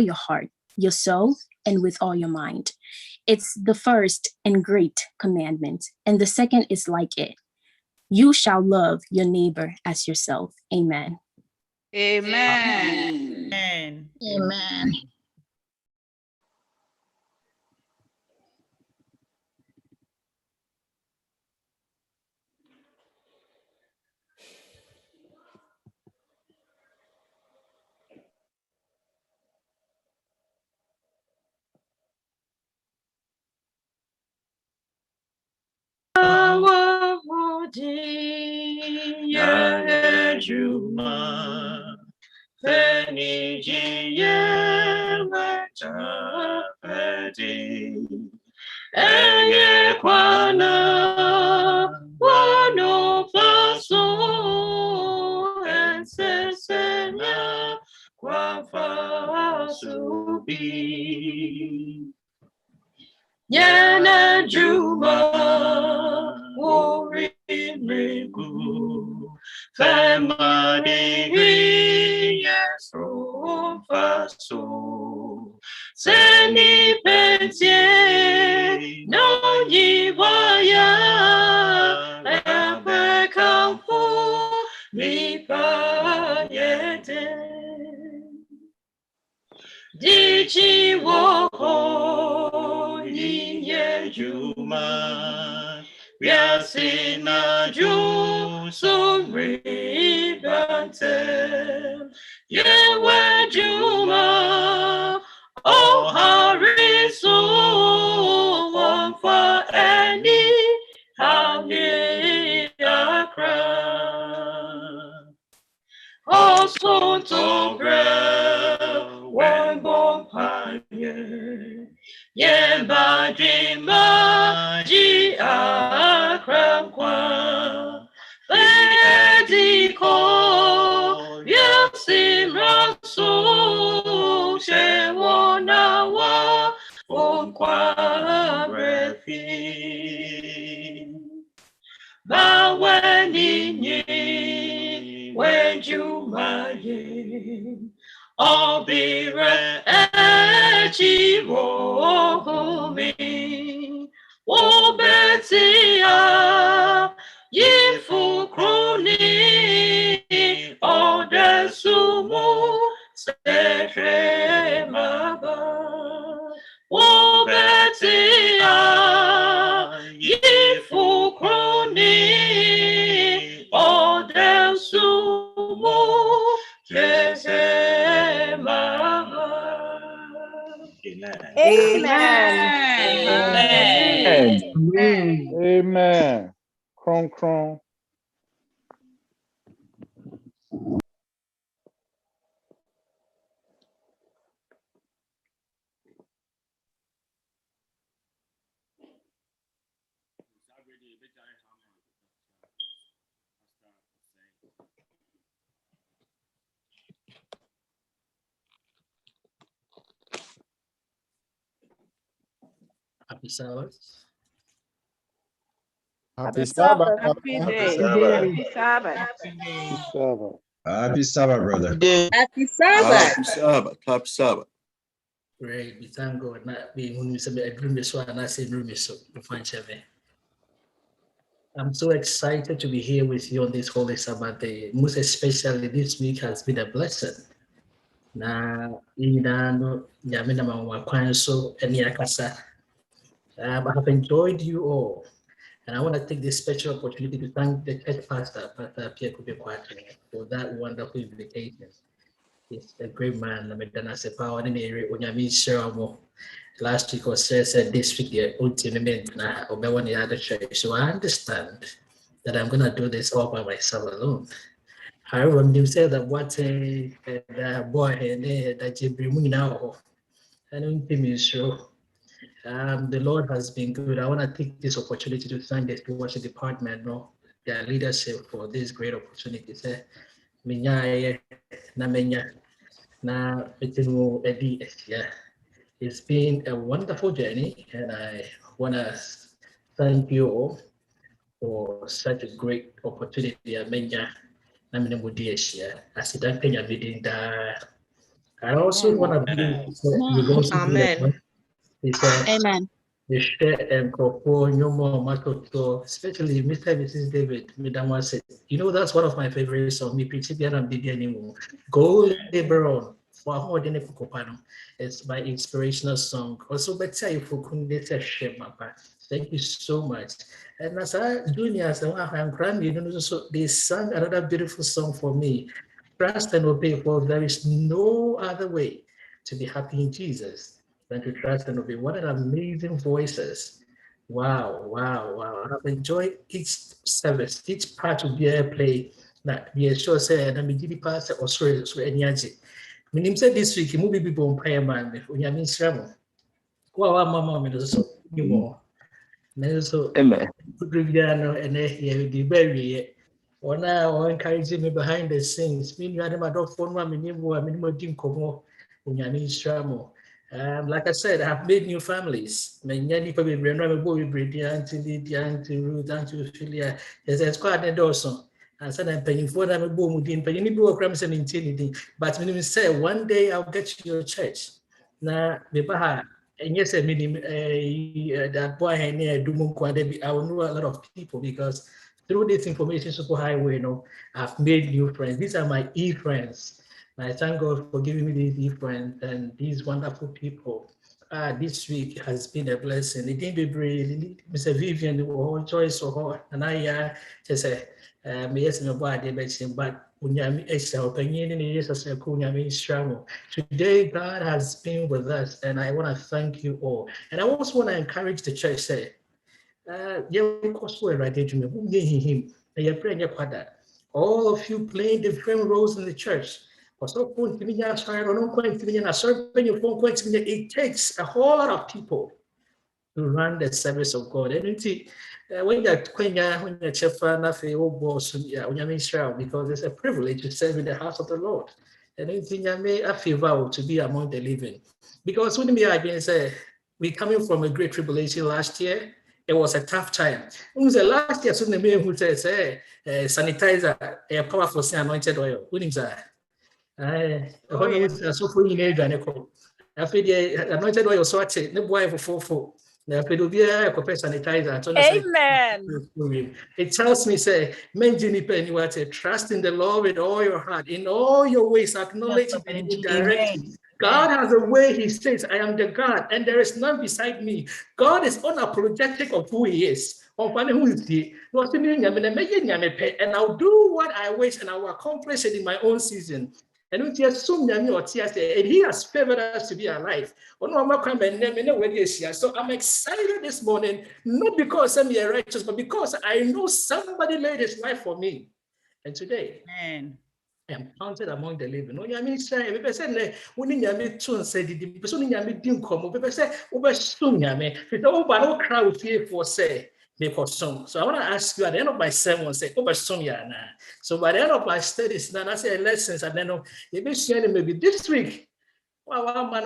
your heart, your soul, and with all your mind. It's the first and great commandment, and the second is like it. You shall love your neighbor as yourself. Amen. Amen. Amen. Amen. Yana Juma Uri Migu Famadi Yasu Fasu Seni Pentie No Yivaya Epe Kampu Lipa Yete Dichi Woho Ye Juma Vyasina Ju Sumri Bante Yewe Juma O Harisu Wamfa Eni Hawi Akra O Sonto When Bompaye Yemba Jima Ji Akramkwa Vediko Yasim Rasu Shewonawa Unkwa Brefi Baweni When Jumaye Obire Echi Wohumi Wobetia Yifu Kroni Odesumu Setre Maba Wobetia Yifu Kroni Odesumu Amen. Amen. Kron kron. Happy Sabbath. Happy Sabbath. Happy day. Sabbath. Happy Sabbath. Happy Sabbath. Happy Sabbath, brother. Happy Sabbath. Happy Sabbath. Happy Sabbath. Great. We thank God not being when we say a dream so and I say dream so I'm so excited to be here with you on this Holy Sabbath day. Most especially this week has been a blessing. Na no yamina mawakwan so any akasa. I have enjoyed you all. And I want to take this special opportunity to thank the church pastor, Pastor Pierre Kubekwate, for that wonderful invitation. He's a great man. Last week was said this week, the other church. So I understand that I'm going to do this all by myself alone. However, when you say that what a boy that you bring now, I don't think it's true. The Lord has been good. I want to take this opportunity to thank the stewardship department, their leadership for this great opportunity. It's been a wonderful journey, and I want to thank you all for such a great opportunity. I also want to believe we're going to do that. Amen. He said, Amen. we share and propose no more matter, especially Mr. and Mrs. David. Madam said, you know, that's one of my favorite songs. Me preach it and be anymore. Go labor on for a more than a copano. It's my inspirational song. Also, better if you couldn't share my part. Thank you so much. And as I junior, I'm crying, you know, so they sang another beautiful song for me. Trust and obey, for there is no other way to be happy in Jesus than to trust and obey. What an amazing voices. Wow, wow, wow. I've enjoyed each service, each part of the airplay. That the sure said, and the pass or so any answer. Meaning said this week, movie people on prayer man, when you mean Sramo. Wow, mama, me so you more. So, Amen. Griviano and the berry. Or now encouraging me behind the scenes. Mean you had my dog phone one minimum dim como when you mean Sramo. Like I said, I've made new families. Many people will remember boy Brady, Auntie Lydia, Auntie Ruth, Auntie Ophelia. There's a squad in Dawson. And said I'm paying for them a boom within paying any book cramps and infinity. But when you say one day I'll get to your church. Now, the Baha, and yes, I mean that boy and near Dumunqua, I will know a lot of people because through this information superhighway, you know, I've made new friends. These are my e-friends. I thank God for giving me these different and these wonderful people. This week has been a blessing. It didn't be brave. Mr. Vivian, the choice of her, and I just say, yes, no body, but today, God has been with us, and I want to thank you all. And I also want to encourage the church, say, all of you playing different roles in the church. It takes a whole lot of people to run the service of God. And when you're chef, because it's a privilege to serve in the house of the Lord. And anything I may favor to be among the living. Because when we say we coming from a great tribulation last year, it was a tough time. Last year, so the man who says, sanitizer, a powerful anointed oil. So for you, after the anointed oil, so I say, the boy for 4. Sanitizer. Amen. It tells me, say, trust in the Lord with all your heart, in all your ways, acknowledge Him and He will direct you. God has a way. He says, I am the God, and there is none beside me. God is unapologetic of who He is. And I'll do what I wish, and I will accomplish it in my own season. And he has favored us to be alive. So I'm excited this morning, not because I'm righteous, but because I know somebody laid his life for me. And today, Amen. I am counted among the living. No, I mean, say, people say, when you have to say, the person you have to come, people say, over soon, I mean, no crowd here for say. So I want to ask you at the end of my sermon, say, over soon, so by the end of my studies, now I say lessons, and then maybe sharing maybe this week. Wow, man,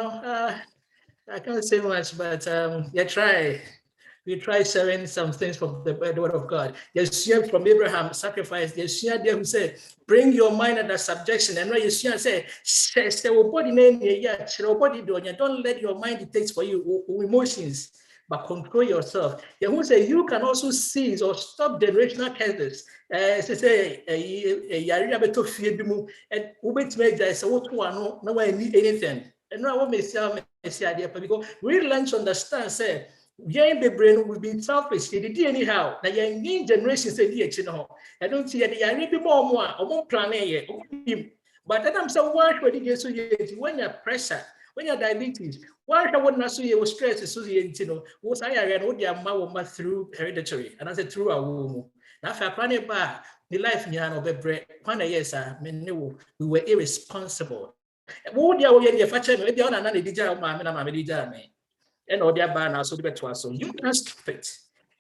I can't say much, but try. We try sharing some things from the word of God. There's share from Abraham sacrifice. There's share there who say, bring your mind under subjection. And when you share, say, don't let your mind dictate for you emotions, but control yourself. They who say you can also seize or stop generational curses. Say, anything. And now what may say, because we learn to understand, say, the brain will be selfish. They did anyhow. Now, your new generation said, I don't see any. I need more. I won't plan it. But then I'm so why should you so when you're pressure, when you're diabetes, why I would not see you stress associated, was I read what your mother through hereditary, and I said through a womb. Now, if I plan it back, the life in your bread, yes, we were irresponsible. Would you factor maybe on another digital mamma, and all their banners so better so you can stop it.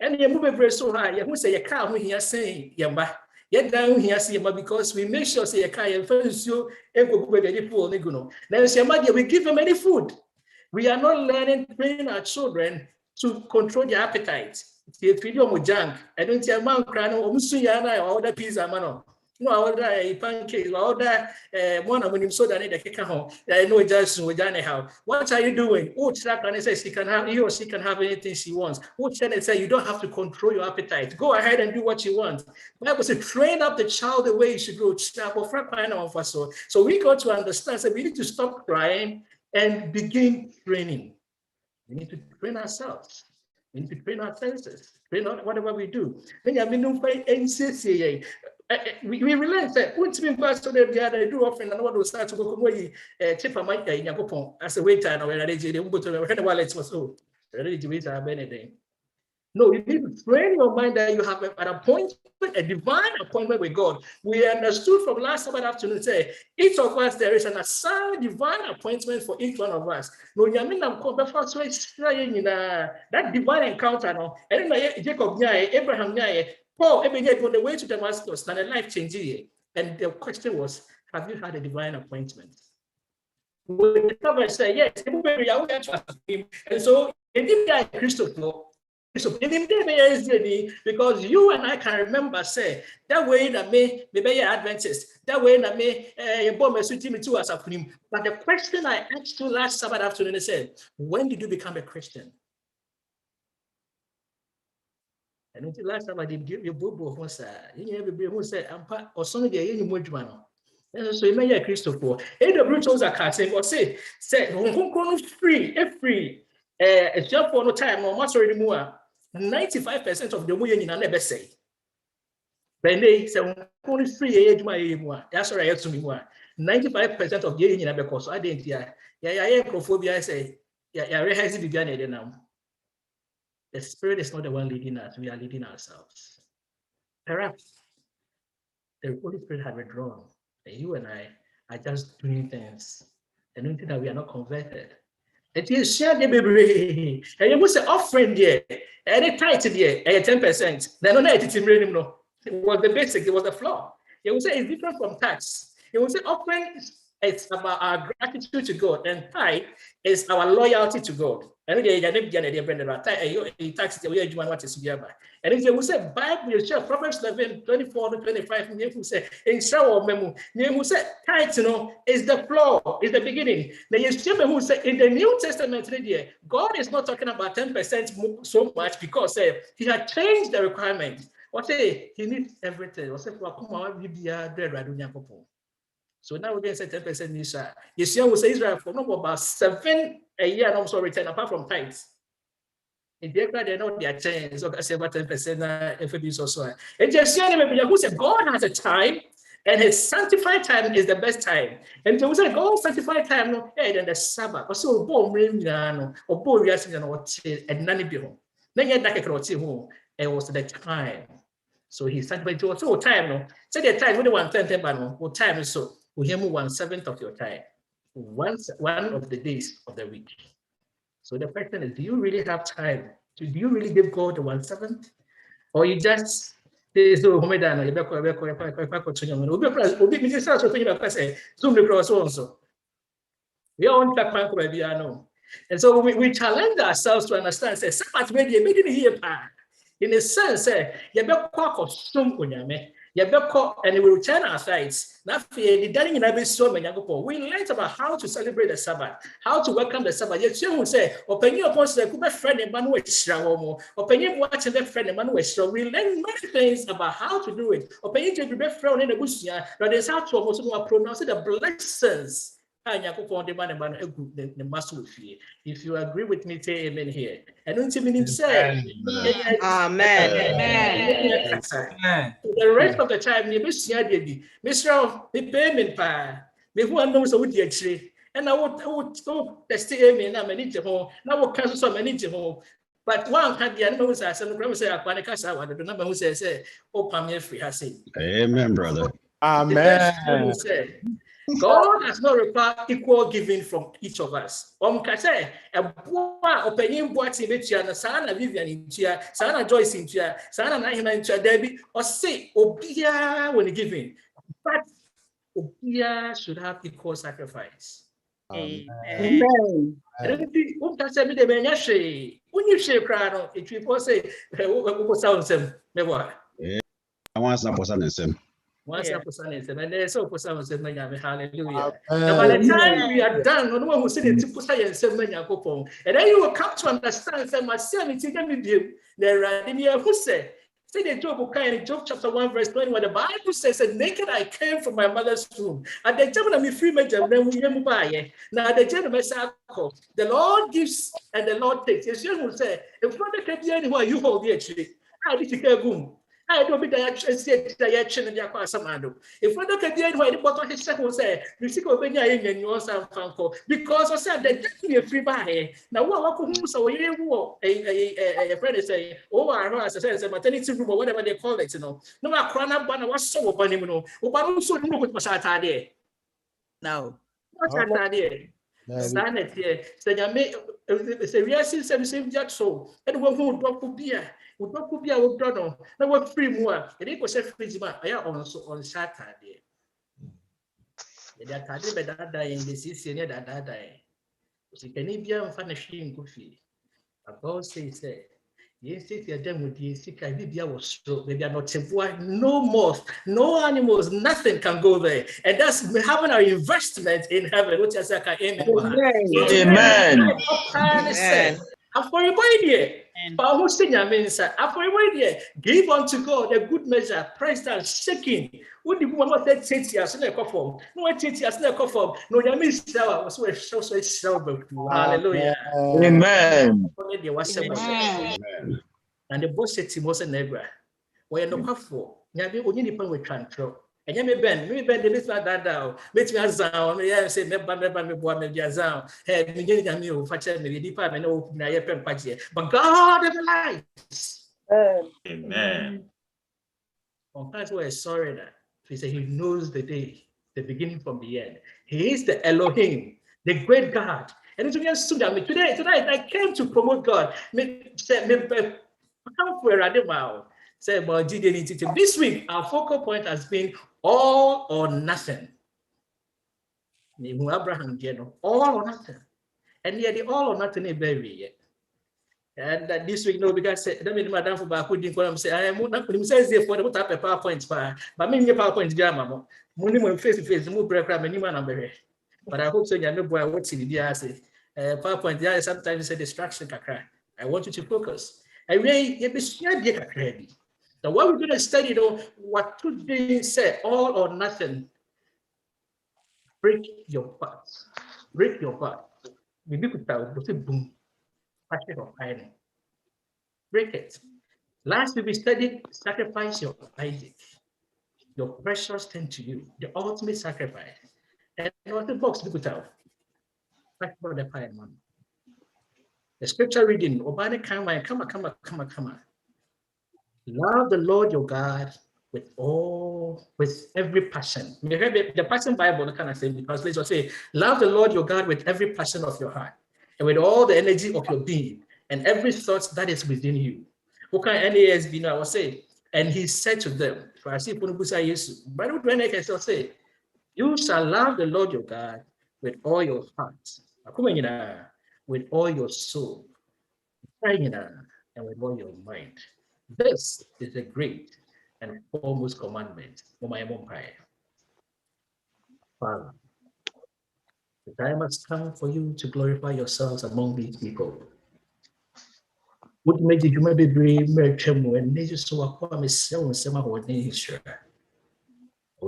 And you move very so high, you say a car when you're saying, Yamba, yet down here, see, because we make sure say a car and first you ever go any pool, Niguno. Then say, we give them any food. We are not learning, training our children to control their appetite. If you do junk, I don't tell man crying, or other pizza, man. No, I order pancakes, I order one of them soda need a kick home. I know just with anyhow. What are you doing? Which can say she can have he or she can have anything she wants. Which then say you don't have to control your appetite. Go ahead and do what you want. Bible says train up the child the way he should go. So we got to understand that we need to stop crying and begin training. We need to train ourselves. We need to train our senses. Train on whatever we do. Then you have we realize that once we pass to the other, do often and what will start to go away, tip a mic in Yapon as a waiter and when I did the wallet was so ready to wait anything. No, you need to train your mind that you have an appointment, a divine appointment with God. We understood from last Sabbath afternoon, say, each of us, there is an assigned divine appointment for each one of us. No, you mean I'm called that divine encounter, no, and Jacob, Abraham, Paul, on the way to Damascus, and a life changing. And the question was, have you had a divine appointment? We discovered, say, yes, and so it didn't die Christopher. So because you and I can remember, say, that way that may be Adventist, that way that may bomb a team to us. But the question I asked you last Sabbath afternoon is, when did you become a Christian? And until last time I did give you bobo once, you say, or some of the any more drama. So you may a Christopher. The Brutus are casting or say, free, it's just for no time, no much already more. 95% of the women in a never say. When they say, only free age my that's what I have to me more. 95% of the in a because I didn't hear. I say, has begun it now. The Spirit is not the one leading us, we are leading ourselves. Perhaps the Holy Spirit had withdrawn, and you and I are just doing things and doing things that we are not converted. It is shared the baby, and you must say offering there, and a tight there, and 10%. Then on it, it was the basic, it was the floor. It will say it's different from tax. It will say offering is about our gratitude to God, and tithe is our loyalty to God. And if you will say Bible, you share Proverbs 11, 24 to 25, and you say, in shower memo, you say tithe, is the floor, is the beginning. Then you say in the New Testament, God is not talking about 10% so much because he had changed the requirement. What say he needs everything. So now we're going to say 10% Nisha. Yeshua will say Israel for no about 7 a year and also return apart from tithes. In the area, they know their change. So I say about 10% FBs also. And Yeshua who said God has a time and his sanctified time is the best time. And so we say God sanctified time, then the Sabbath. Also, born or born and none be home. Then you like a home. It was the time. So he sanctified to also time. So the time when 1/10 or time is so. We hear 1/7 of your time, one of the days of the week. So the question is, do you really have time? Do you really give God the 1/7? Or you just say, so we all know. And so we challenge ourselves to understand, say, Sabbath media made it here. In a sense, and we return our sights. We learned about how to celebrate the Sabbath, how to welcome the Sabbath. Yet you will say, opinion upon the friend and man with opinion watching the friend and man with we learn many things about how to do it. Opinion to be friend in the bush, but there's how to almost pronounce the blessings. If you agree with me, say amen here. And don't even say Amen. the rest of the time, you miss Mr. The payment pa. Before knows what you actually. And I would stay amen. I'm an home. Now we'll cancel some home. But one had the animals as a promise. I the number who says, oh, Pamir free has said. Amen, brother. Amen. God has not required equal giving from each of us. Say a boy opinion what he bet you and Sana Vivian in Chia, Sana Joyce in Chia, Sana Nahima in Chia, Debbie, or say Obia when giving. But Obia should have equal sacrifice. Amen. When you say crown, it will say, sounds never. I want some person the same. Once Yeah. I put and then so put some say hallelujah. Amen. And by the time Amen. we are done, no one will say the put and say and then you will come to understand that my son is taking me view. There who say the Job kind Job chapter 1 verse 20 where the Bible says that naked I came from my mother's womb. At the time I'm free major then we buy. Now the gentleman the Lord gives and the Lord takes. Yes, you will say if not can be anywhere you hold the actually. I did you boom. I don't be direction in your commando. If we don't get the anywhere, the bottom his second say, you see, go in your fanco because I said that definitely a free buy. Now, what who so a friend is saying, oh, I know, as I said, it's a maternity room or whatever they call it, you know. No, I cry up, but I was so open, you know. But also, no, what was I there? No. What's that there? Stand it here. Say, I may say, we are seeing some same jack so, and one who drop beer. We don't be our brother. Now what free more? And it was a free man. I am also on Saturday. That I did that dying the season that day. She can be unfinished coffee. A boss says, yes, if you're done with the sick, maybe I was stroke, maybe I'm not temporary. No more, no animals, nothing can go there. And that's having our investment in heaven, which is like an amen. Amen. Amen. For your body, but who sing your minister? For your body, give unto God a good measure, pressed down, shaking. What the woman was that 30 years in a coffin? No, 30 years in a coffin. No, your minister was so celebrate. Hallelujah. Amen. And the boss said to Moses Negra, where no coffin, Yabi only depend with transfer. And you may bend the little that down. Let me as down. I say, never me boy, maybe as down. Hey, beginning a meal, fetch me, department, open a pen patch. But God of life. Amen. Sometimes we're sorry that he said he knows the day, the beginning from the end. He is the Elohim, the great God. And it's just stood at me today. Tonight I came to promote God. This week, our focal point has been all or nothing. Abraham, all or nothing. And yet, the all or nothing is very yet. And this week, no, because that means Madame for Baku didn't come say, I am not going to say for the type of PowerPoint, but many PowerPoint drama. Money face to face, move break up, and you man. But I hope so. You know, boy, what's in the say PowerPoint, there is sometimes a distraction. I want you to focus. I really, you be ready. Now, what we're going to study, though, what today said, all or nothing. Break your part. Break your part. Maybe put out, boom, packet of iron. Break it. Last week we studied sacrifice your Isaac, your precious thing to you, the ultimate sacrifice. And what the box put out. Talk about the fire, man. The scripture reading, Obani come on. Love the Lord your God with every passion. The Passion Bible kind of say, because let's say, love the Lord your God with every passion of your heart and with all the energy of your being and every thought that is within you. What can NASB now? I will say, and he said to them, but when I can still say, you shall love the Lord your God with all your heart, with all your soul, and with all your mind. This is a great and foremost commandment for my empire. Father, the time has come for you to glorify yourselves among these people. What made you maybe bring Merchemu and Nature so I me sell and some of nature?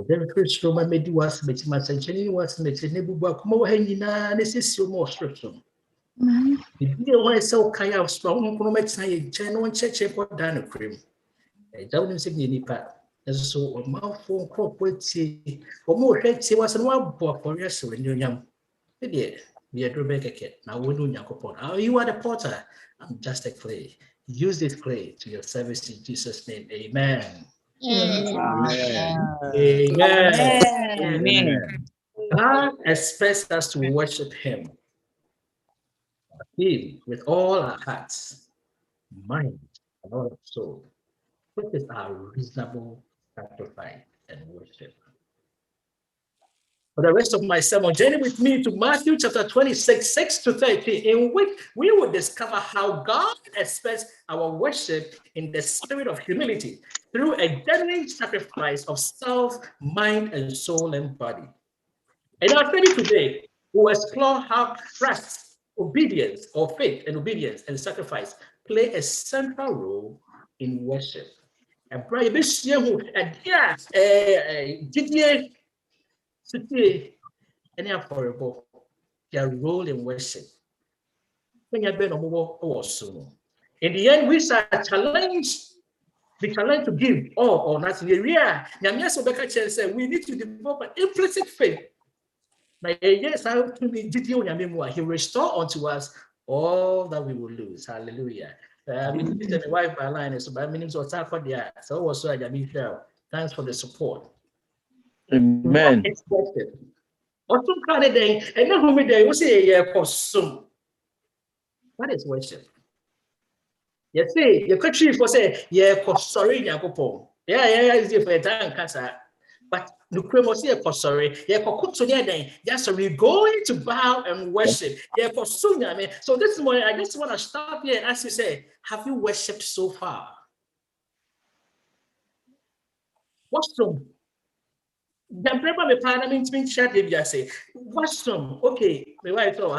Then first Roma made you ask me to my century was made a neighbor more hanging and this is your more structure. If you want to sell Kaya strong, I genuine church for Dana cream. I don't say any part. So a mouthful crop would see, or more head say was one book for yes, when you're young. Idiot, be a Rebecca kid. Now we do Yakopon. Oh, you are the potter. I'm just a clay. Use this clay to your service in Jesus' name. Amen. Amen. Amen. God expects us to worship Him with all our hearts, mind, and all our soul. What is our reasonable sacrifice and worship? for the rest of my sermon, journey with me to Matthew chapter 26, 6 to 13, in which we will discover how God expects our worship in the spirit of humility through a genuine sacrifice of self, mind, and soul and body. In our study today, we'll explore how trust, obedience, or faith and obedience and sacrifice play a central role in worship. And pray this year, any affordable, their role in worship. In the end, we shall be challenged to give all or nothing. We need to develop an implicit faith. Yes, He will restore unto us all that we will lose. Hallelujah. My wife by line is by meaning so also thanks for the support. Amen. What is worship? You see, your country for say, sorry, is for time cancer. But no sorry, yes, we're going to bow and worship. So this morning, I just want to stop here and ask you, say, have you worshipped so far? What's some? The problem parliament means chat if you say, what's some? Okay, my wife told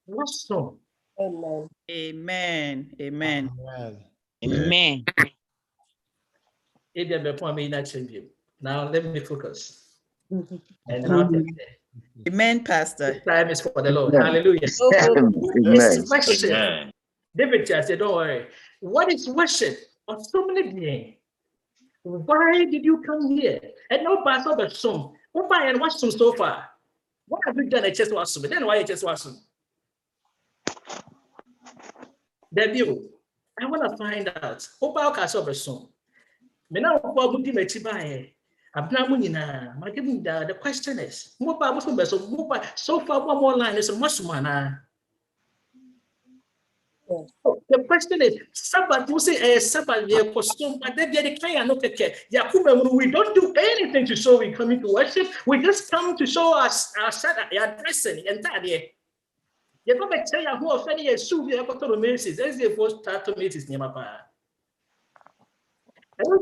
what's some? Amen. Amen. Amen. Amen. Now let me focus. And Amen, Pastor. This time is for the Lord. Hallelujah. It's worship. David just said, don't worry. What is worship? Of so many beings. Why did you come here? And no pastor but some. Why and watch some so far? What have you done? I just watch some. Then why you just watch some? Debut. I want to find out. Opa ka so be some. Me na opa budi me chibae. The question is, so far one more line is a musmana. The question is, Sabbath, you say a Sabbath, but then the kind of we don't do anything to show we coming to worship. We just come to show us our dressing and that. You go back tell you who offended you, sue you to the Macy's. As the first start to Macy's near my pa.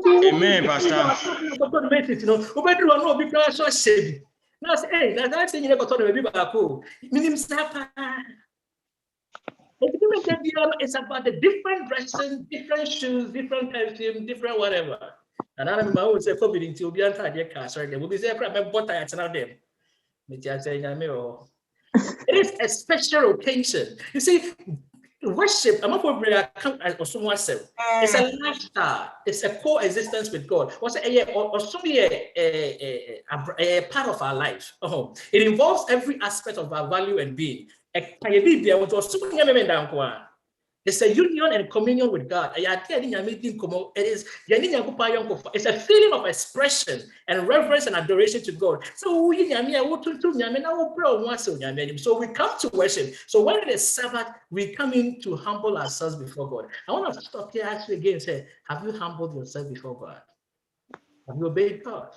Amen, Pastor. You know, no because so shady. Now say, hey, that's saying you never told me about cool. Minim Sapa. It's about the different dressing, different shoes, different perfume, different whatever. And I remember I would say, forbidden to be anti sorry, they will be there, but I tell them. It is a special occasion. You see, worship, I'm not going to someone said, it's a lifestyle, it's a coexistence with God. What's a part of our life? It involves every aspect of our value and being. It's a union and communion with God. It's a feeling of expression and reverence and adoration to God. So we come to worship. So when it is Sabbath, we come in to humble ourselves before God. I want to stop here actually again and say, have you humbled yourself before God? Have you obeyed God?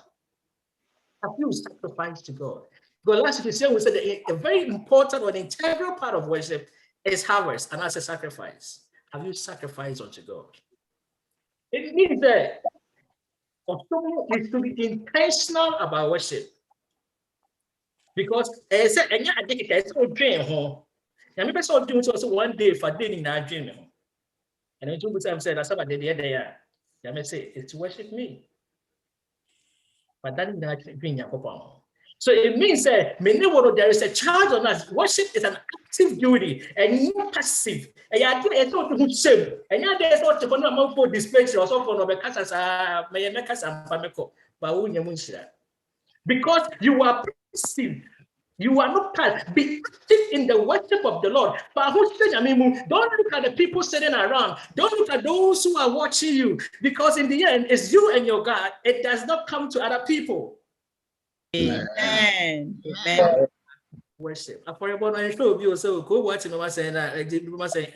Have you sacrificed to God? Because last week we said that a very important or integral part of worship is harvest, and that's a sacrifice. Have you sacrificed unto God? It means that someone is to be intentional about worship. Because it's a dream home. And maybe so doing also one day for day in our dream. And then two times said, that's about the day. I may say, it's to worship me. But that is not dream. So it means that there is a charge on us. Worship is an active duty and not passive. And it's not to shame. And there's not to go for display or so for the because you are passive. You are not passive. Be active in the worship of the Lord. Don't look at the people sitting around. Don't look at those who are watching you. Because in the end, it's you and your God. It does not come to other people. Amen. Amen. Worship. For about I show you so go watching no saying that I did say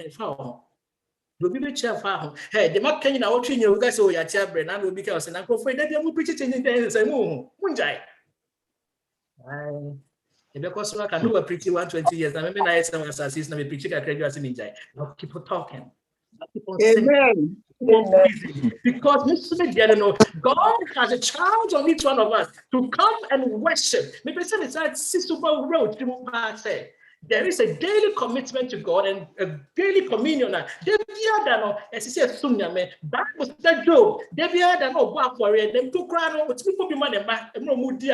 do be cheer for hey the mark can you watching you guys so ya cheer brand and will be because and go for that you preach it in say munjai Because I can do a preaching 120 years. I remember I said, I'm preaching at Radio Ninja. I'll keep on talking. I'll keep on singing. Amen. Because God has a charge on each one of us to come and worship. Maybe it's like Sister Road. There is a daily commitment to God and a daily communion. Bible said Job, them to cry with people be man and no moody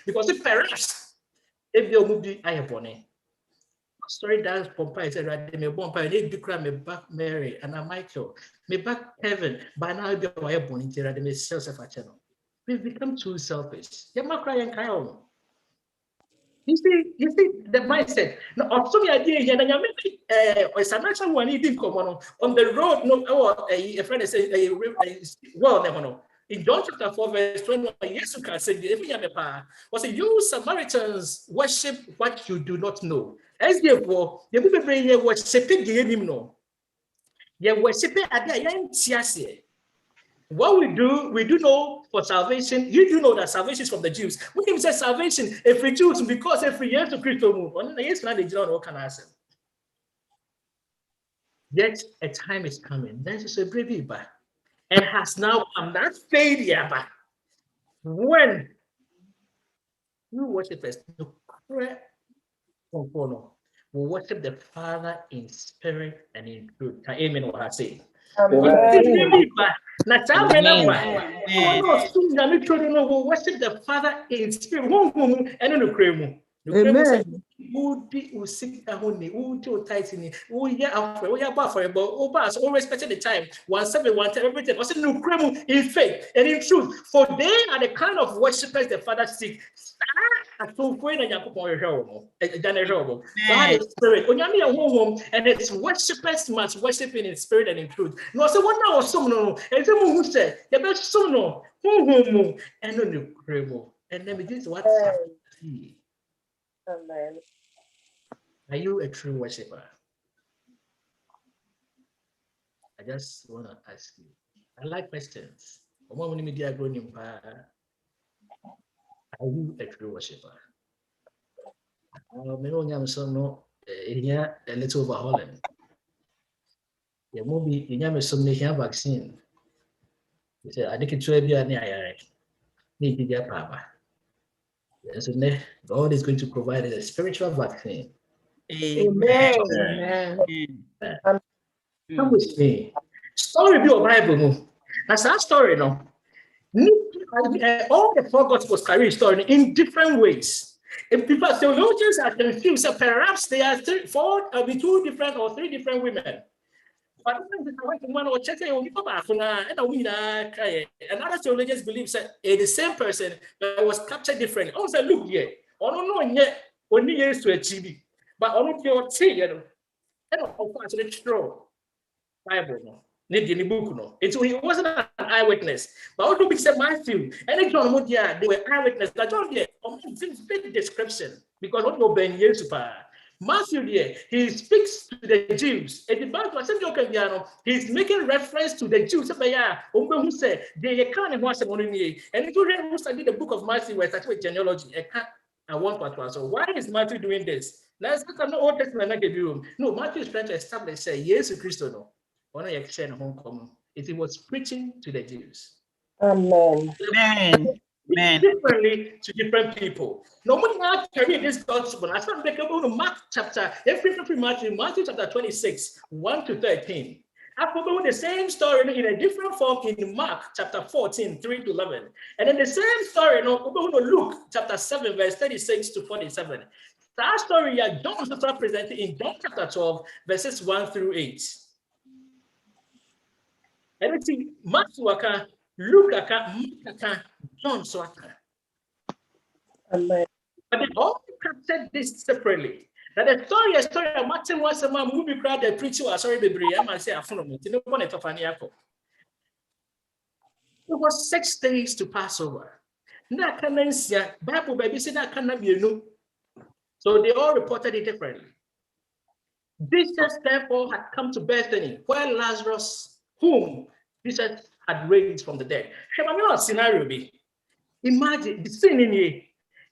because it perhaps if you movie I have one. Story does Pompey said, right? Me Pompey, they declare me back Mary and Michael, me back heaven. By now, be a bonita, they may sell a channel. We've become too selfish. You're not crying, Kyle. You see the mindset. Now, also the idea here, and maybe it's a natural one. He didn't come on the road. No, or a friend said, well, never know. In John chapter 4, verse 21, Jesus Christ said, was a you Samaritans worship what you do not know. As therefore, the people bring worshiping the enemy. No, you worshiping at the end. What we do know for salvation. You do know that salvation is from the Jews. When you say salvation, if we choose because every year to Christ move, yet a time is coming. That is a brave back. And has now come that failure back. When you worship us, we worship the Father in spirit and in truth. Amen. What I say. Amen. Worship the Father in spirit. Amen. Would usika honey, would you tightening, would ya after, we are buffering, but all respected the time, 1 everything. Was no cremo in faith and in truth, for they are the kind of worshippers the Father seek. And its worshippers must worship in spirit and in truth. No, so one now was some no, and someone who said, the best so no, and no cremo. And then it is what Amen. Are you a true worshiper? I just want to ask you. I like questions. Are you a true worshiper? Maybe I'm so no here a little overhauling. The movie in Yamison here vaccine. You say, I think it's really a need to get papa. So God is going to provide a spiritual vaccine. Amen. Come with me. Story be your Bible. That's our story, no. All the 4 Gospels carry story in different ways. If people theologians are confused, so perhaps they are 2 different or 3 different women. But another theologians believe that the same person that was captured differently. Also, look here, I don't know yet only years to achieve, but I don't know and the true Bible no. The book no. He wasn't an eyewitness, but all the big said Matthew and John Modia, they were eyewitness. That John there, big description because what no Ben Yesupa. Matthew there, he speaks to the Jews. And the Bible, he's making reference to the Jews. Who said they can't watch the money. And if you read who studied the book of Matthew, where it's with genealogy, I want part. So why is Matthew doing this? Let's look at the Old Testament. No, Matthew is trying to establish say Jesus Christ no. It was preaching to the Jews. Amen. Amen. Differently to different people. No one now carry this gospel. I start making about Mark chapter, Matthew chapter 26, 1 to 13. I forgot the same story in a different form in Mark chapter 14, 3 to 11. And then the same story in Luke chapter 7, verse 36 to 47. That story John is represented in John chapter 12, verses 1 through 8. And it's in Matthew, Luke, Mark, John, Amen. but they all captured this separately. Now the story of Martin was a man movie crowd the preacher was sorry baby. I might say I found it. No one ever funny. It was 6 days to Passover. Bible baby said that cannot be no. So they all reported it differently. Jesus therefore had come to Bethany, where Lazarus, whom Jesus had raised from the dead. Scenario be. Imagine the scene in here.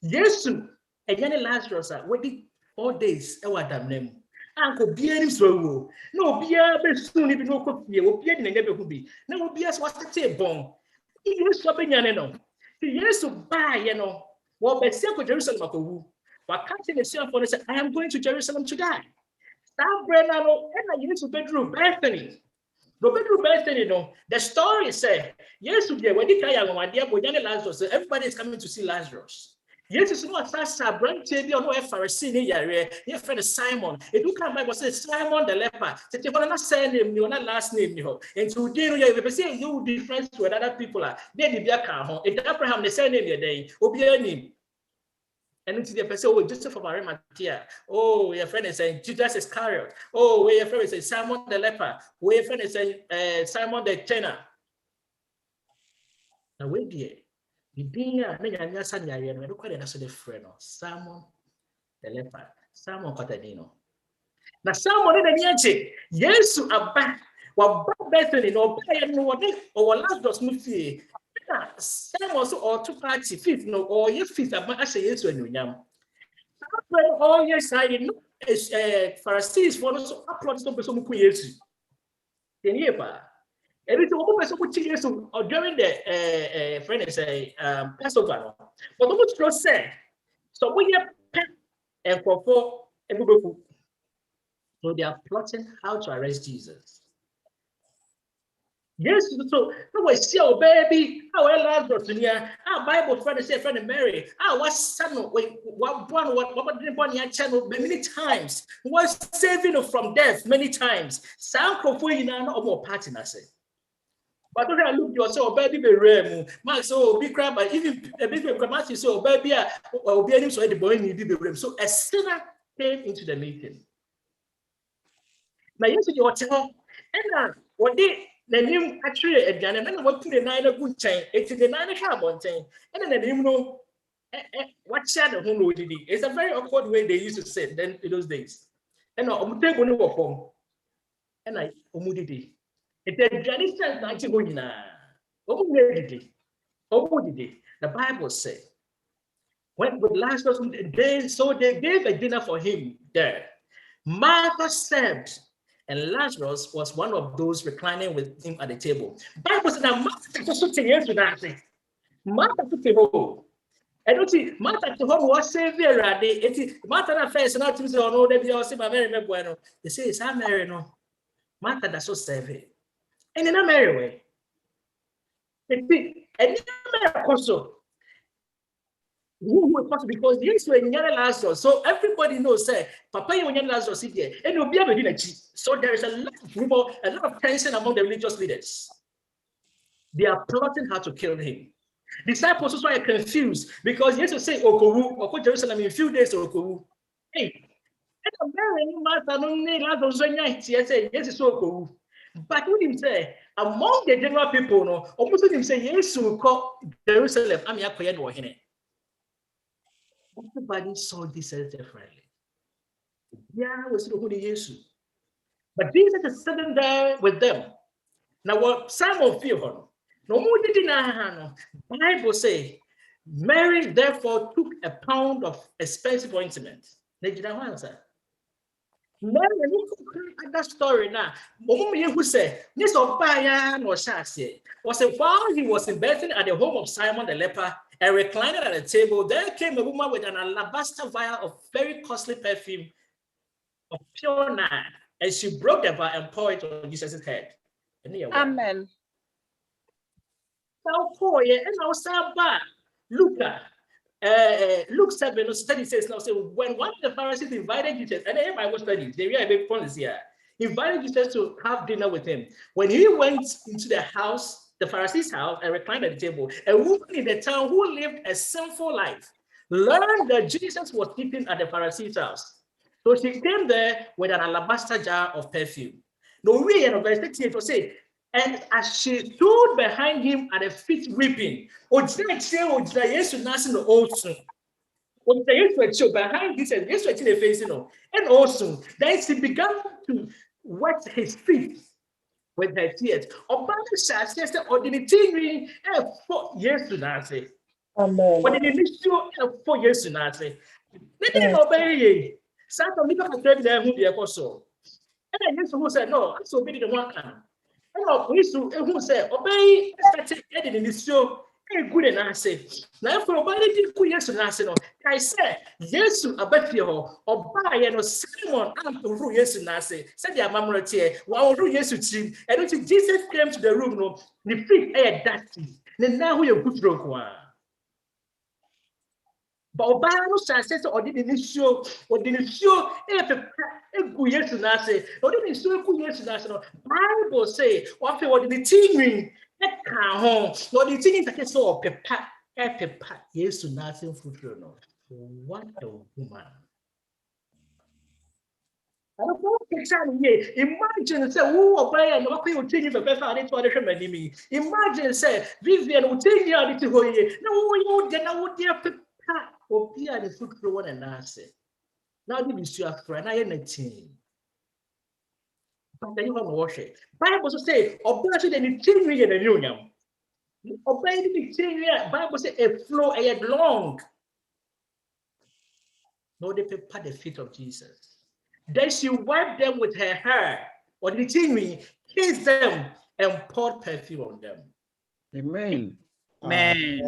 Yes, and then Lazarus, waiting 4 days. Name. Uncle Bearing so no beer, but soon if you know coffee, or beer in the neighborhood be. No beers was the table. Yes, shopping, yes, to buy, Well, by Sako Jerusalem, what can't the same for I am going to Jerusalem to die. That Brennan, and you need to bedroom Bethany. The bedroom Bethany, the story said, yes, to be when they carry my dear boy, Lazarus, everybody is coming to see Lazarus. Yes, it's not fast. Branch be on no Pharisee near your friend Simon. It do come back was Simon the leper. Say you not say name, you not last name, And today you say you different to other people are. They be a car. It Abraham the same name your day. Obi name. And it's the person, oh, Joseph of Arimathea. Oh, your friend is saying Judas Iscariot. Oh, your friend is saying Simon the leper. Your friend is saying Simon the tanner. Now wait there. The dinner, many son, I don't quite answer the friend of Simon the leper. Simon Cotadino. Now, Simon in the Yachi, yes, to a back, what Bethany no pay and what or last does not see. Simon also or two party fifth, no, or your fifth, I say yes when you yam. Oh, yes, I know. Pharisees for us upload some person who yes. Then here, everything open person who yes or during the friend is a Passover. But almost just say, so we have pen and for everybody. So they are plotting how to arrest Jesus. Yes, so no see our baby, how Lazarus in here, our Bible friend say friend Mary, what son, what didn't born your channel many times, was saving from death many times. Sound for you now, no more party, I say. But don't I look yourself, baby, be rare, Max, so big crab, even a big crab, so baby, or be any so the boy need to be rare. So a sinner came into the meeting. Now, yes, you tell, and what they the name actually a gun, and then what to the 9 good chain, it's the 9 carbon chain, and then the name know what shadow who did it. It's a very awkward way they used to say then in those days. And I'm table no form, and I umudidi. It's a tradition that you go in. Umudidi. The Bible says when the last person they gave a dinner for him there. Martha served, and Lazarus was one of those reclining with him at the table. Bible says that Martha was sitting here to that thing. Martha took the whole. I don't see Martha to home was savior. Martha na first not to say, oh no, they say my Mary bueno. They say it's I'm Mary no. Martha that's so savvy. And in a Mary way. And Mary also. Because this way Lazarus, so everybody knows say Papa you Lazarus here, and you'll be able to do. So there is a lot of rumor, a lot of tension among the religious leaders. They are plotting how to kill him. Disciples also are confused because Jesus say Okowu, Oko Jerusalem in a few days Okowu. Hey, and Mary Martha no need Lazarus say yes is Okowu. But what him say among the general people no, almost him say yes will call Jerusalem. I'm here. Everybody saw this as differently. Yeah, we see who Jesus. But Jesus is sitting there with them. Now, what Simon feel? No more did the Bible say, Mary therefore took a pound of expensive ointment. They did not answer. Mary, look at that story now. Who said, this of Bayan or Shasi was while he was in Bethany at the home of Simon the leper, and reclining at a table, there came a woman with an alabaster vial of very costly perfume of pure nard, and she broke the vial and poured it on Jesus' head. Amen. Now, poor, and now, Sabbath, Luke 7, study says now, say, when one of the Pharisees invited Jesus, and then Bible studies, they really have a point here, invited Jesus to have dinner with him. When he went into the house, the Pharisee's house, and reclined at the table, a woman in the town who lived a sinful life learned that Jesus was eating at the Pharisee's house. So she came there with an alabaster jar of perfume. No way, and verse 38 will say, and as she stood behind him at the feet weeping, behind this and face, and also then she began to wet his feet with her tears. Obama says, or the team for years to Nancy. Amen. What did you show 4 years to not say? They didn't obey. Some people can tell them who they are so. And I used to say, no, so be the one. And we used to who say, obey, started in this show. Good and I say, now for obey did 2 years to not say, no. I said, yes, to a better or buy and Simon and to who yes to not say, said their mamma here, while who yes to team. And when Jesus came to the room, no, the feet air dusty. Then now we are good rogue. But Obama says, or didn't show, or didn't show a good year to Nasa, or didn't show a good year to National. Bible say, what the team that car home, or the thing that is so pepper, yes to nothing food. What a woman. Imagine say, who obey and what you change the better and into other enemy. Imagine say, Vivian will take you out to go here. No, you did not dear pepper. Opia the foot through one and answer. Now this is your friend. I am 19. But then you want to wash it. Bible also say, obey the change in the union. Obey the change. Bible say a flow a long. No, they prepare the feet of Jesus. Then she wiped them with her hair, or the change, kissed them, and poured perfume on them. Amen. Amen.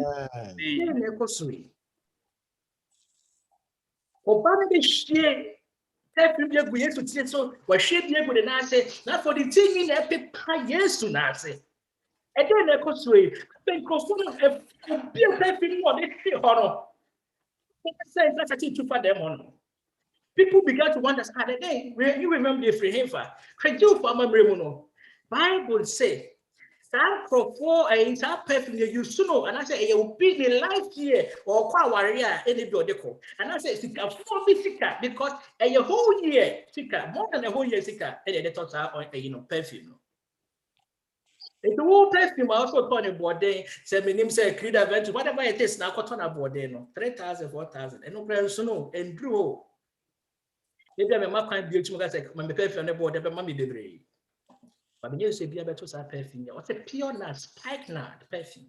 Obama be share perfume be good to say so we share be good na say na for the thing na paper yes to na say e dey na ko so e microphone be perfume on the tree hono say that's actually too far them on. People began to wonder hey, you remember the free himfa can you for amamre mu no Bible say that for a perfume you know, and I say you will be the life here or qua warrior any biodical. And I say sika for me sika because a whole year sika more than a whole year sika and the thoughts are on perfume. It's the whole perfume also turn a board day, say my name say creed Adventist, whatever it is now turn a board day no 3,000, 4,000 and no prayer so and drew. Maybe I'm a kind beauty say my perfume on the board, but mommy baby. But when you say be able to say perfume, what's a pure nut, spikenard perfume.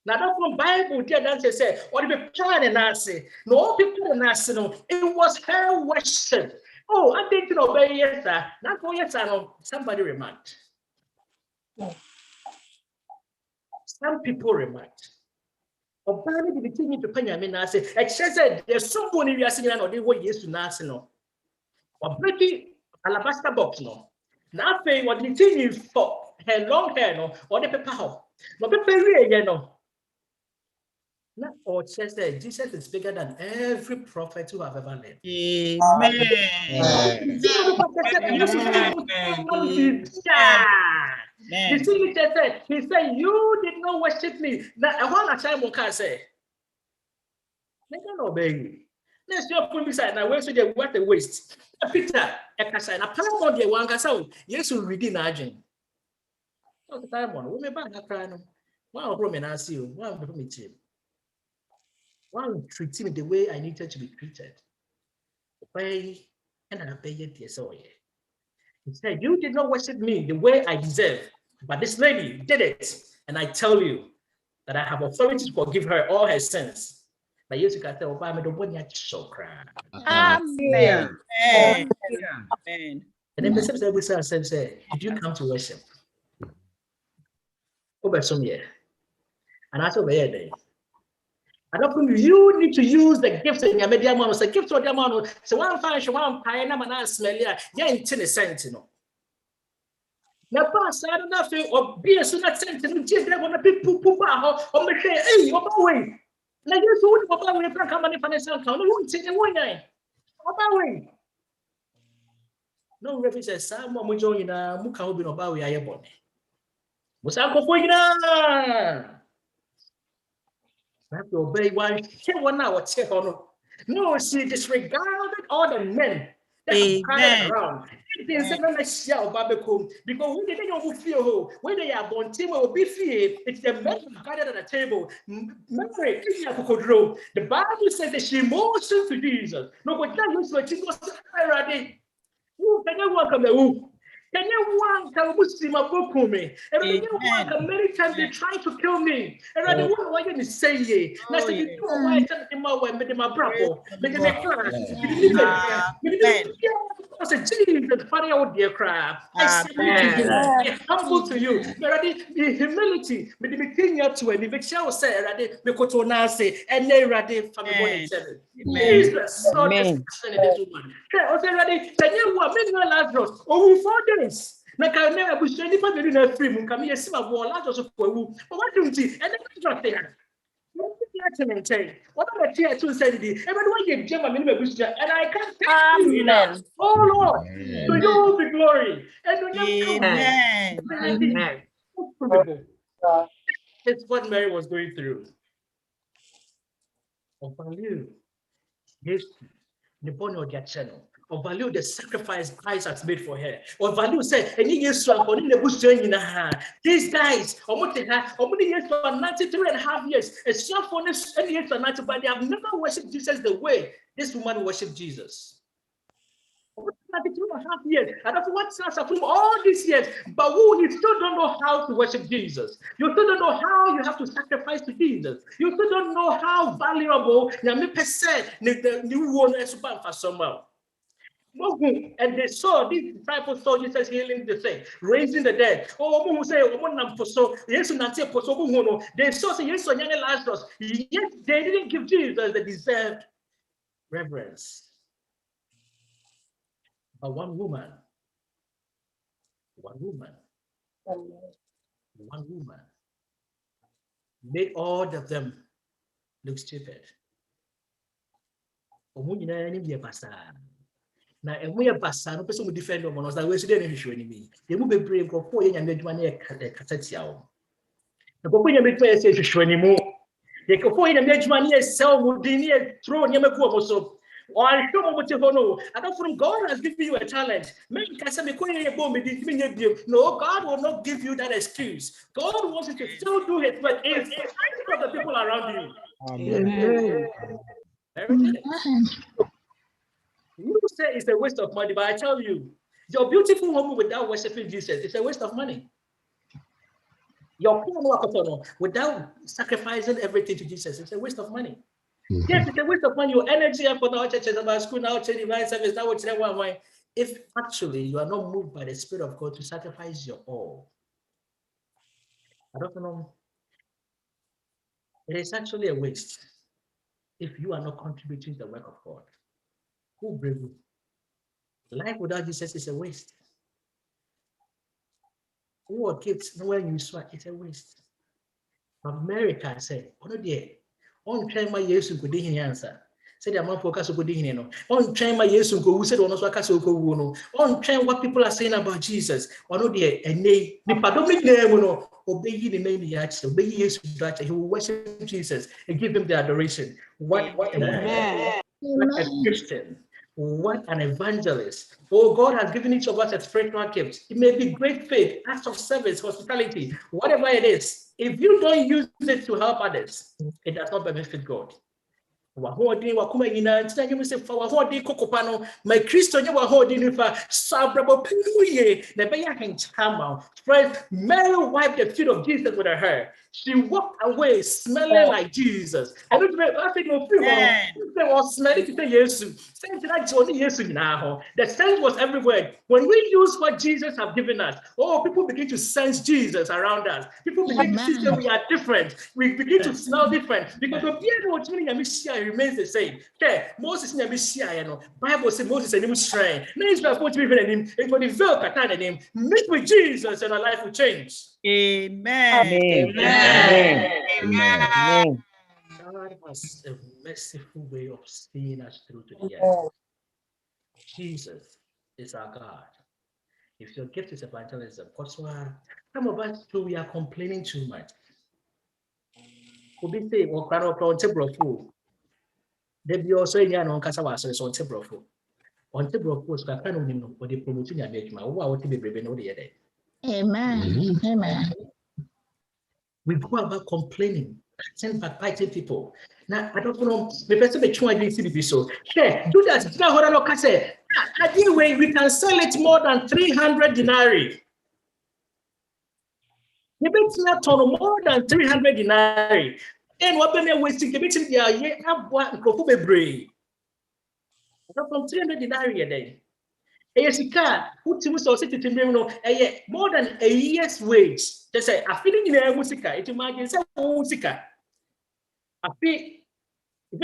Now that's from Bible there that say, or the plan and I say, no people and I say no, it was her worship. Oh, I think to obey yes, sir. Not for yes, sir. Somebody remarked. Some people remarked. Obama did the thing to penny. I mean, I say, I said there's somebody we are singing or they were yes to Nasi no. Or breaking alabaster box no. Now, what the thing is for her long hair, no, or the paper. No, paper, you know. Now, or says that Jesus is bigger than every prophet who have ever lived. Amen. The thing said, he said, you did not worship me. Now, I want a time can say, they don't obey. Let's just put beside now. Where should they what the waste? Peter, Ekasa, and a power the one sound. Yes, will read in Argent. Not the time one. We may back a cry. One Roman, I see you. One from me, team. One treat me the way I needed to be treated. Obey and I obey it. Yes, oh, yeah. He said, you did not worship me the way I deserve, but this lady did it. And I tell you that I have authority to forgive her all her sins. But you can tell Obama the one you so cry. Amen. Amen. And then the same say, did you come to worship? Over some year. And I said, day. I don't think you need to use the gifts in your media man. Say gifts or the man. So one function, one pie, and I'm smell ya. Yeah, in 10 cents, you know. Now, pass, I don't know or be a soon at cent and just want to be poop or me say, hey, what way? Now you so what way to come and financial account. No one say the way. What way? No reference says someone will join Muka will be no bow. I am born. Musako for you now. Have to obey one hour check on. No, she disregarded all the men that are around. Because when they don't feel when they are born, team will be feared. It's the men gathered at the table. Mary, the Bible says that she motioned to Jesus. No, but that was what she was ready. Who can you welcome the who? Can you one can Muslim aboku me? And when you one many times they try to kill me. And I don't know why you say ye. Now say you do why I tell them my with my bravo. Make them cry. I said, Jesus, Father, oh dear crap. I submit to you. I humble to you. The humility, but the king up to it. The shall say, the Koto say, and they ready from the morning. Jesus saw this person in this woman. Okay, ready? Can you want me Lazarus? Over 4 days. Now, can I never be any part of the free? Come here, see my wall, Lazarus for you. But what do you see? And then not there. What am I here to say? Everyone gave Jim a minimum and I can't thank you enough. Oh Lord, to you be glory. And it's what Mary was going through. Of value, yes, the bone of their channel. Of value, the sacrifice Christ has made for her. Of value, say, and he is strong for the bush in her. These guys, almost 93 and a half years, a strong for this and years and 90, but they have never worshipped Jesus the way this woman worshipped Jesus. 92 and a half years, and that's what starts from all these years. But you still don't know how to worship Jesus. You still don't know how you have to sacrifice to Jesus. You still don't know how valuable the new one is for someone. And they saw, these disciples saw Jesus healing the sick, raising the dead. They saw yes, Lazarus. Yet they didn't give Jesus the deserved reverence. But one woman made all of them look stupid. Now, and we are passing, no person will defend them on us. That way, so they don't show any. They will be brave. Go for you and make money a cassette. The Pope make me say to show any more. They go for you and make money a sell would near throw near so. Or I don't know what you know. I don't from God has given you a talent. Maybe no, God will not give you that excuse. God wants you to still do it, but it's for the people around you. Amen. You say it's a waste of money, but I tell you, your beautiful home without worshiping Jesus is a waste of money. Your poor without sacrificing everything to Jesus is a waste of money. Yes, it's a waste of money. Your energy for the churches about school now, divine service, that would why. If actually you are not moved by the Spirit of God to sacrifice your all, I don't know. It is actually a waste if you are not contributing to the work of God. Who brave you? Life without Jesus is a waste. Who gifts nowhere you sweat, it's a waste. America say, oh no dear, on train my years could answer. Say the amount of focus no. On train my years go who said on us no. On train what people are saying about Jesus. Oh no dear, and they pardon no obey the name of obey Jesus, he will worship Jesus and give him the adoration. What a Christian. What an evangelist. Oh, God has given each of us a spiritual gift. It may be great faith, acts of service, hospitality, whatever it is. If you don't use it to help others, it does not benefit God. My Christian, you were holding for Sabrabo Puye, the Bayahan Friend, Mary wiped the feet of Jesus with her hair. She walked away smelling like Jesus. I don't know. I think they were smelling to say yes. The sense was everywhere. When we use what Jesus has given us, people begin to sense Jesus around us. People begin to see that we are different. We begin to smell different because the beard remains the same. Okay, Moses in the Bible says Moses and him shrine. Now Israel put me in him. It will develop a kind of name. Meet with Jesus and our life will change. Amen. Amen. Amen. God has a merciful way of seeing us through to the end. Jesus is our God. If your gift is evangelism, some of us too, we are complaining too much. Could be say, or crowd on table of food. They be also in your own casa was on table of food. On table of food, so I can't or the promoting your engagement. Who are to be brave no day. Amen. Amen. We go about complaining, backbiting people. Now, I don't know, the person may try to see so. Yeah, do that. Now, what I say, Anyway, we can sell it more than 300 denarii. It's not more than 300 denarii. And what we wasting getting the year from 300 denarii a day. Esika, who to so city to more than a year's wage. They say, I feel in a musica, it imagines a musica. I feel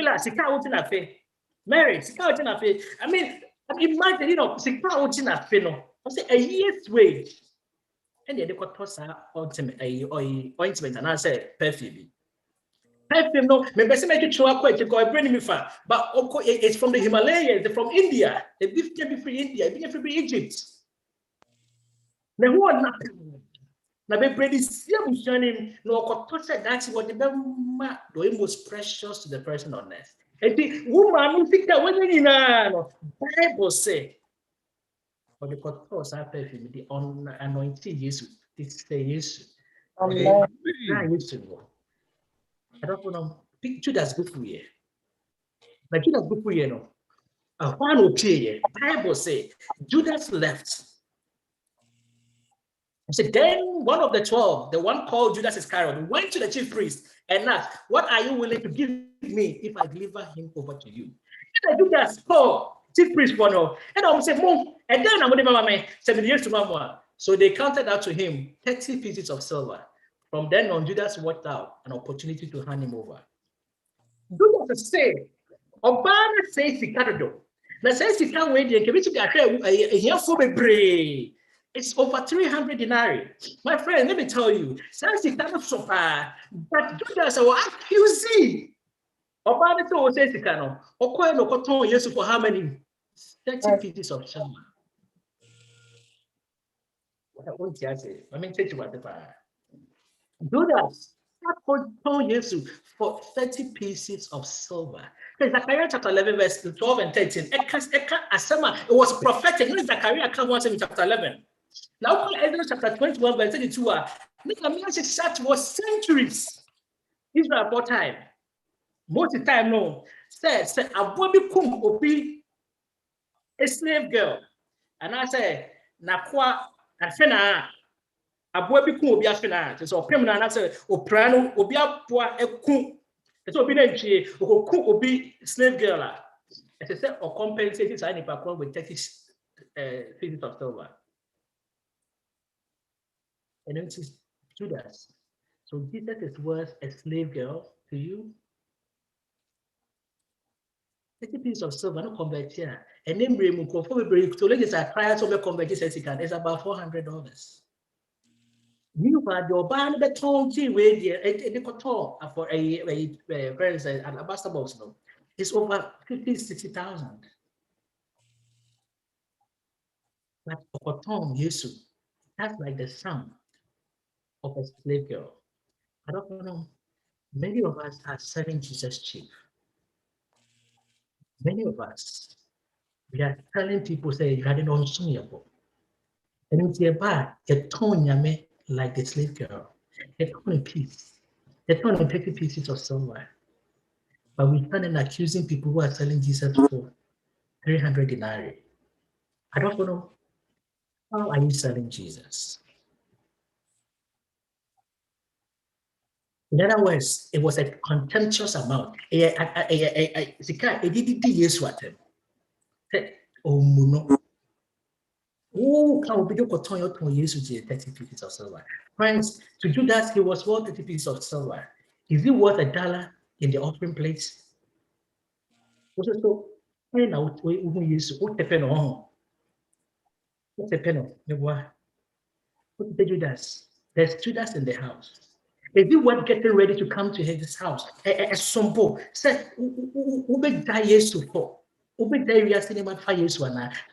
like Sika out in a fe. Mary, Sika out in a fe. I mean, imagine, Sika out in a fe. No, I say a year's wage. And they got toss ultimate ointment, and I say perfume. Perfume, no, maybe I make it show up quite to go bring me far. But it's from the Himalayas, they're from India. The beef can be free India, it can be free Egypt. Now, who are not? Now, be ready, see I'm shining. No, that's what the most precious to the person on earth. And the woman who think that when you know, Bible say, for the course I perfume, the anointing Jesus, this say Jesus. Amen. I don't know. Judas good for you. But Judas good for you, no. One okay. Bible say Judas left. So then one of the 12, the one called Judas Iscariot, went to the chief priest and asked, "What are you willing to give me if I deliver him over to you?" And Judas called chief priest for no. And I say, "Mom," and then I'm going to 70 years to Mama. So they counted out to him 30 pieces of silver. From then on, Judas worked out an opportunity to hand him over. Judas said, Obama says he can't do. Now says he can't wait. It's over 300 denarii. My friend, let me tell you, says he can't so far, but Judas will accuse. Obama says he can't. Okoye no koton Yesu for how many? 30 pieces of silver. What I say? I mean, take you what the fire. Judas told Jesus for 30 pieces of silver. Zechariah chapter 11, verse 12 and 13. It was prophetic. Zechariah comes in chapter 11. Now, Adventist chapter 21, verse 32. That was centuries. Israel for time. Most of the time, no. Said, a bobby kum obi a slave girl. And I say, Nakwa and Fena. Aboa bi kun obi afena so opem na na say opra no obi aboa ekun so obi na ntwe okun obi slave girl a it say or compensate say nipa kon with 30 pieces of silver. And it is Judas. So Jesus is worth a slave girl to you. 30 pieces of silver no convert here. And then bring mu for be so let us try to be convert this it's about $400. Meanwhile, the Obama the tone way the cotton for a friends an alabaster box no, it's over 50,000-60,000. But cotton Yesu, that's like the sum of a slave girl. I don't know. Many of us are selling Jesus cheap. Many of us we are telling people say you had an unsumable. And it's about a tone yame like the slave girl. A tone piece. A tone of 30 pieces of silver. But we stand and accusing people who are selling Jesus for 300 denarii. I don't know. How are you selling Jesus? In other words, it was a contemptuous amount. Oh, can we do 30 pieces of silver? Friends, to do that, he was worth 30 pieces of silver. Is it worth $1 in the offering plate? So, what's the pen? What's the Judas? There's Judas in the house. Is it worth getting ready to come to his house? Sombo said,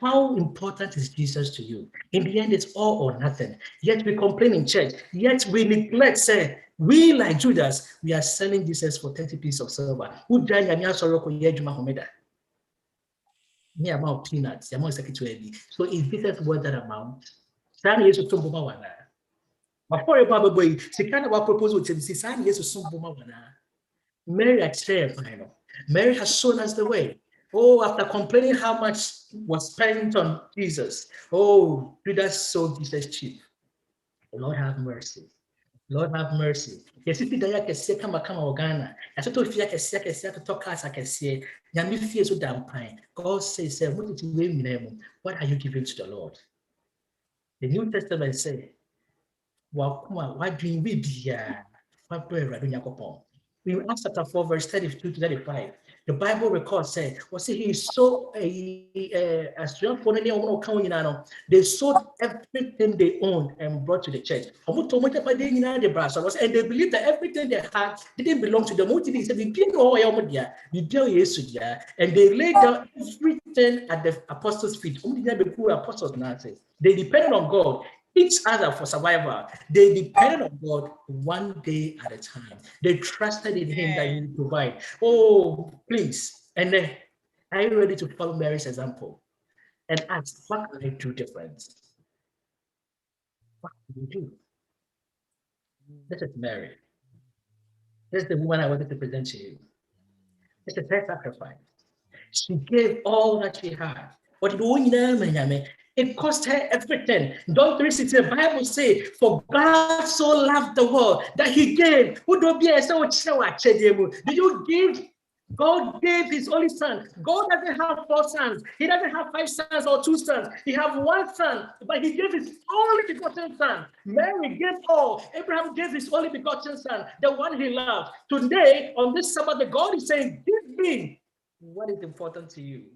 how important is Jesus to you? In the end, it's all or nothing. Yet we complain in church. Yet we neglect, say, we like Judas, we are selling Jesus for 30 pieces of silver. Who died and me amount peanuts, the amount secretary. So is Jesus worth that amount? Before a Bible boy, she kind of a proposal to Mary at final. Mary has shown us the way. Oh, after complaining how much was spent on Jesus, oh, Judas sold Jesus cheap. Lord have mercy. Lord have mercy. Yes, if you can come Ghana, I thought if you can talk as I can say, Yami fears so damn pine. God says, what are you giving to the Lord? The New Testament says, why do we be in Acts chapter 4, verse 32 to 35, the Bible records say, he sold they sold everything they owned and brought to the church. And they believed that everything they had didn't belong to them. And they laid down everything at the apostles' feet. They depended on God, each other for survival. They depended on God one day at a time. They trusted in Him that He would provide. Oh, please. And then, are you ready to follow Mary's example and ask, what can I do different? What can you do? This is Mary. This is the woman I wanted to present to you. This is her sacrifice. She gave all that she had. But it cost her everything. John 3:16, the Bible says, for God so loved the world that He gave. Did you give? God gave His only son. God doesn't have 4 sons. He doesn't have 5 sons or 2 sons. He has 1 son, but He gave His only begotten son. Mary gave all. Abraham gave his only begotten son, the one he loved. Today, on this Sabbath, the God is saying, give me what is important to you.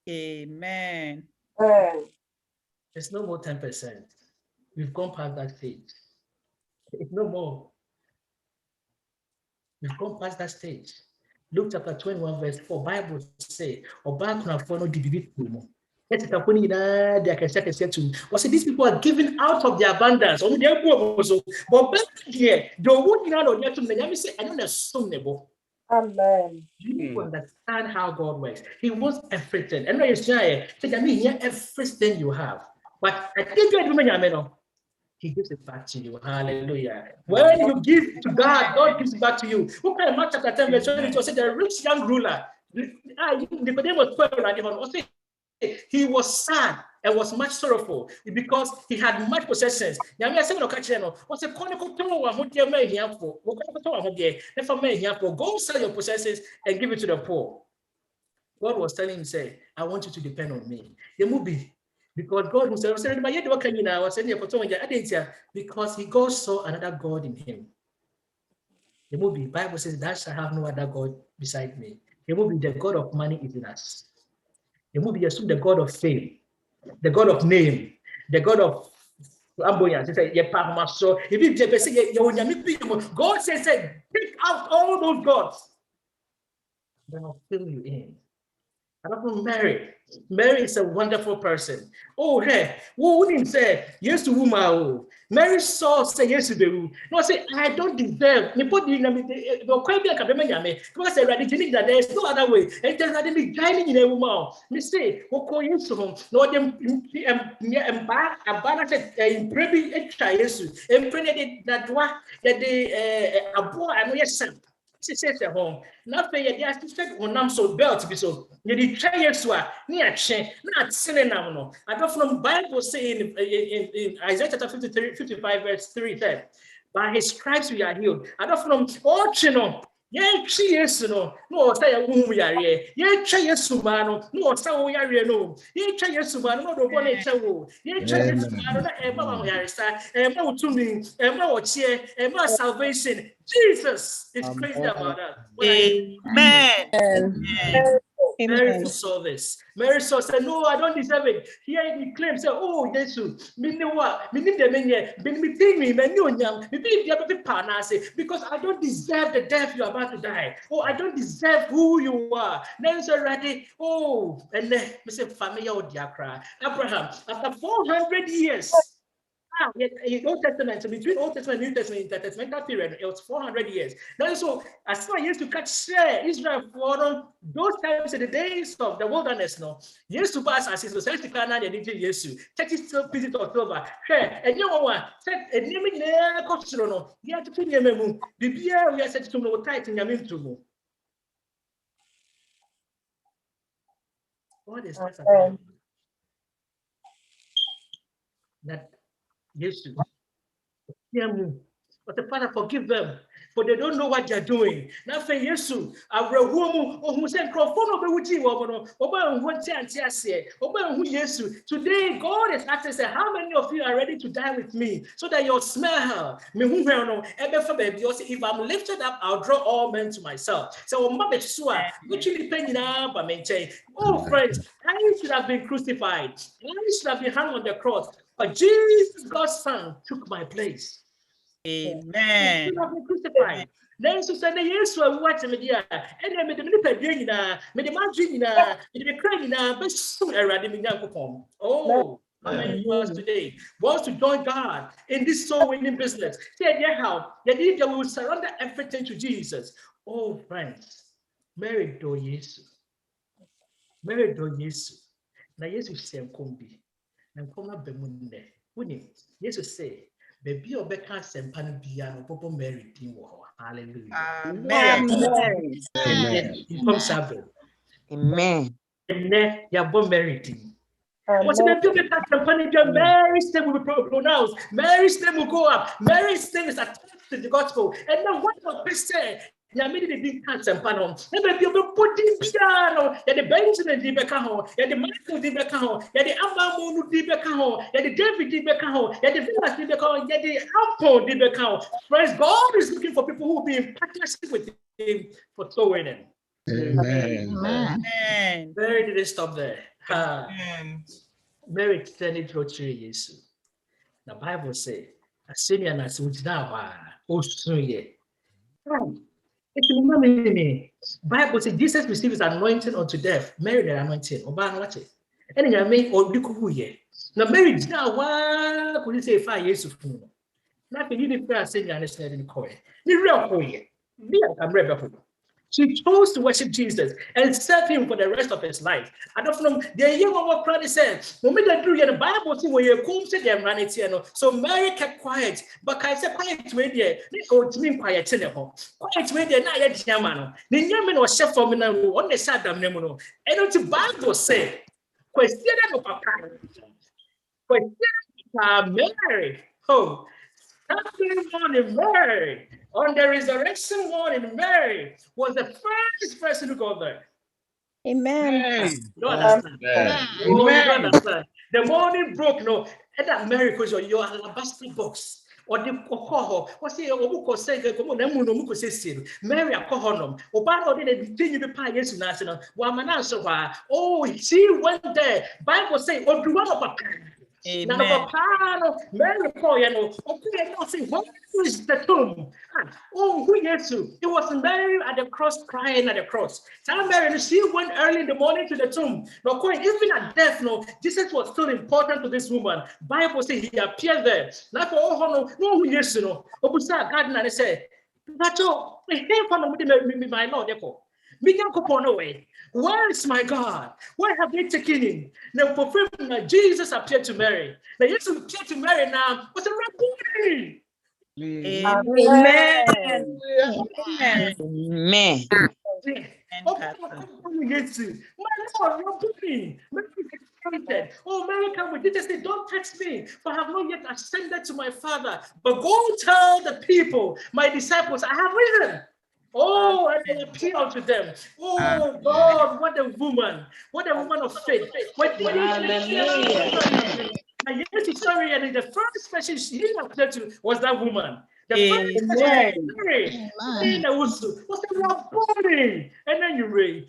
Amen. There's no more 10%. We've gone past that stage. It's no more. We've gone past that stage. Luke chapter 21, verse 4, Bible says, these people are giving out of their abundance. But back here, Amen. you understand how God works. He wants everything. And you say, everything you have. But I think He gives it back to you. Hallelujah. When you give to God, God gives it back to you. Look at Mark chapter 10, verse 22. Said the rich young ruler, Nicodemus was he was sad and was much sorrowful because he had much possessions. Go sell your possessions and give it to the poor. God was telling him, say, I want you to depend on me. Because God himself said, because God saw another God in him. The Bible says, thou shalt have no other God beside me. The God of money is in us. Assume the God of fame, the God of name, the God of God says, take out all those gods, then I'll fill you in. I don't know Mary. Mary is a wonderful person. Oh, hey, who didn't say yes to woman? Mary saw say yes to the no say I don't deserve. Because there is no other way. And there's not be guiding in a woman. Me say, what call you to him? No, them in prebi extra yes, and pray that what that the abo I know yes. She says at home, nothing yet. Yes, she said, "When I'm so belt to be so, you did try yes, near chain, not sinning now." I got from Bible saying in Isaiah chapter 55, verse 3, said, by his stripes we are healed. I got from all channel. Yeah, she is no say we are here. Yeah, try yes, man. No, say we are here. No, yeah, try yes, man. No, don't want to tell. Yeah, try yes, man. No, Emma, we are sad. Emma, to me, Emma, cheer, Emma, salvation. Jesus is crazy about that. Amen. Mary saw this. Mary saw said, no, I don't deserve it. Here he claims, oh, Jesus, because I don't deserve the death you're about to die. Oh, I don't deserve who you are. Now it's already, oh, and then Mr. Familiar Abraham, after 400 years. In Old Testament, so between Old Testament and New Testament, intertestamental period, it was 400 years. Now, so as far as to catch Israel for those times in the days of the wilderness, no, used to pass as his society can and didn't use you. Take it still pieces of silver. And you know what? Said a name in the culture, no, you have to put your memo. The beer we are set to know tight in your name to move. God is not Amen. that Jesus. But the Father, forgive them, for they don't know what they're doing. Nothing, Jesus. Today, God is asking, say, how many of you are ready to die with me so that your smell, if I'm lifted up, I'll draw all men to myself. So, oh, friends, I should have been crucified. I should have been hung on the cross. But Jesus, God's Son, took my place. Amen. Should have been crucified. Then so said, yes, so watch me there. And then made the little dream, made the man dream, made the crying, but soon I read him. Oh, how many of us today wants to join God in this soul winning business? Say, yeah, how? They will surrender everything to Jesus. Oh, friends, Mary do yes. Mary do yes. Now, yes, you say, Kombi. And come up the moon there. Wouldn't it? Yes, you say. Baby, or Becca Sempana Biano, Popo Mary Dimo. Hallelujah. Amen. From Sabbath. Amen. And then you are born married. What's Amen. the Becca Sempana? Mary's name will be pronounced. Mary's name will go up. Mary's name is attached to the gospel. And then what will be said? You made it big cancer panel. Never be able to put in piano. You the Benjamin di Becaho, you the Michael di Becaho, you the Amamonu di Becaho, you the David di Becaho, you the Villas di Becaho, you the Apple di Becaho. Praise God is looking for people who will be in partnership with him for soul winning. Amen. Amen. Mary didn't stop there. Amen. Mary extended to Jesus. The Bible says, "A senior nas which now also ye." Bible says Jesus received his anointing unto death. Mary the anointing. Watch it. And I mean, or look who ye. Now, Mary now, what could you say 5 years of food? Nothing you need to say, you understand in the coin. The real coin. I'm rebel. She chose to worship Jesus and serve him for the rest of his life. I don't know. The young one probably said, "When we do the Bible, see where you come to them, run it here." So Mary kept quiet, but I said, "Quiet, wait there." Oh, to me, quiet, quiet, wait there. Now, yet, German. The German was chef for me now on the side of them. And the Bible say, "Question of Papa, question Mary." Oh. Sunday morning, Mary, on the resurrection morning, Mary was the first person to go there. Amen. You don't understand. Amen. Oh, you don't understand. The morning broke, no, and that Mary was your alabaster box. Or the coho, what's the Obuko say, Muko say, Mary a cohonum, Obano didn't continue to pay yes national. Wamana so oh, she went there. Bible say, or do one of a Amen. Mary Koyano, okay, what is the tomb? Oh, who yes, it was Mary at the cross crying at the cross. Tell Mary, she went early in the morning to the tomb. No, even at death, no, Jesus was still important to this woman. Bible says he appeared there. Now, oh, no, who yes, no, Obusa garden and say, that's all, my Lord, away. Where is my God? Where have they taken him? Now, fulfillment, Jesus appeared to Mary. Now, Jesus appeared to Mary now. What's a rabbi? Amen. Amen. Amen. My Lord, Rabbi. Oh, Mary, come with Jesus. Say, don't touch me, for I have not yet ascended to my Father. But go tell the people, my disciples, I have risen. Oh, and they appeal to them. Oh, God, what a woman of faith. Yes, sorry, and the first person she appeared to was that woman. The first person was the Rabboni. And then you read,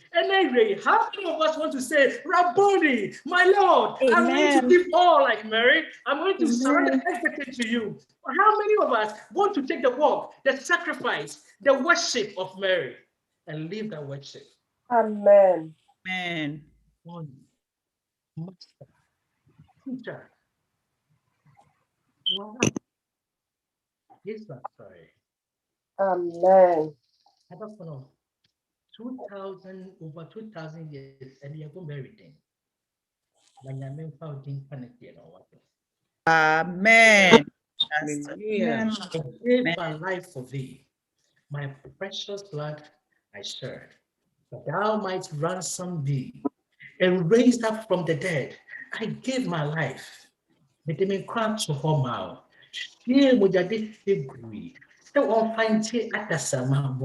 how many of us want to say, Rabboni, my Lord, I'm going to give all like Mary. I'm going to surrender everything to you. How many of us want to take the walk, the sacrifice, the worship of Mary and live that worship? Amen. Amen. One master, teacher. Wow. Yes, I'm sorry. Amen. I don't know. 2,000, over 2,000 years, and you go married then. When you found in panic, you know what? Amen. Hallelujah. I gave my life for thee, my precious blood I shared, that thou might ransom thee. and raised up from the dead. I gave my life. But they may cry to home out. Here, Mujadi Figuri. So on find at the Sama.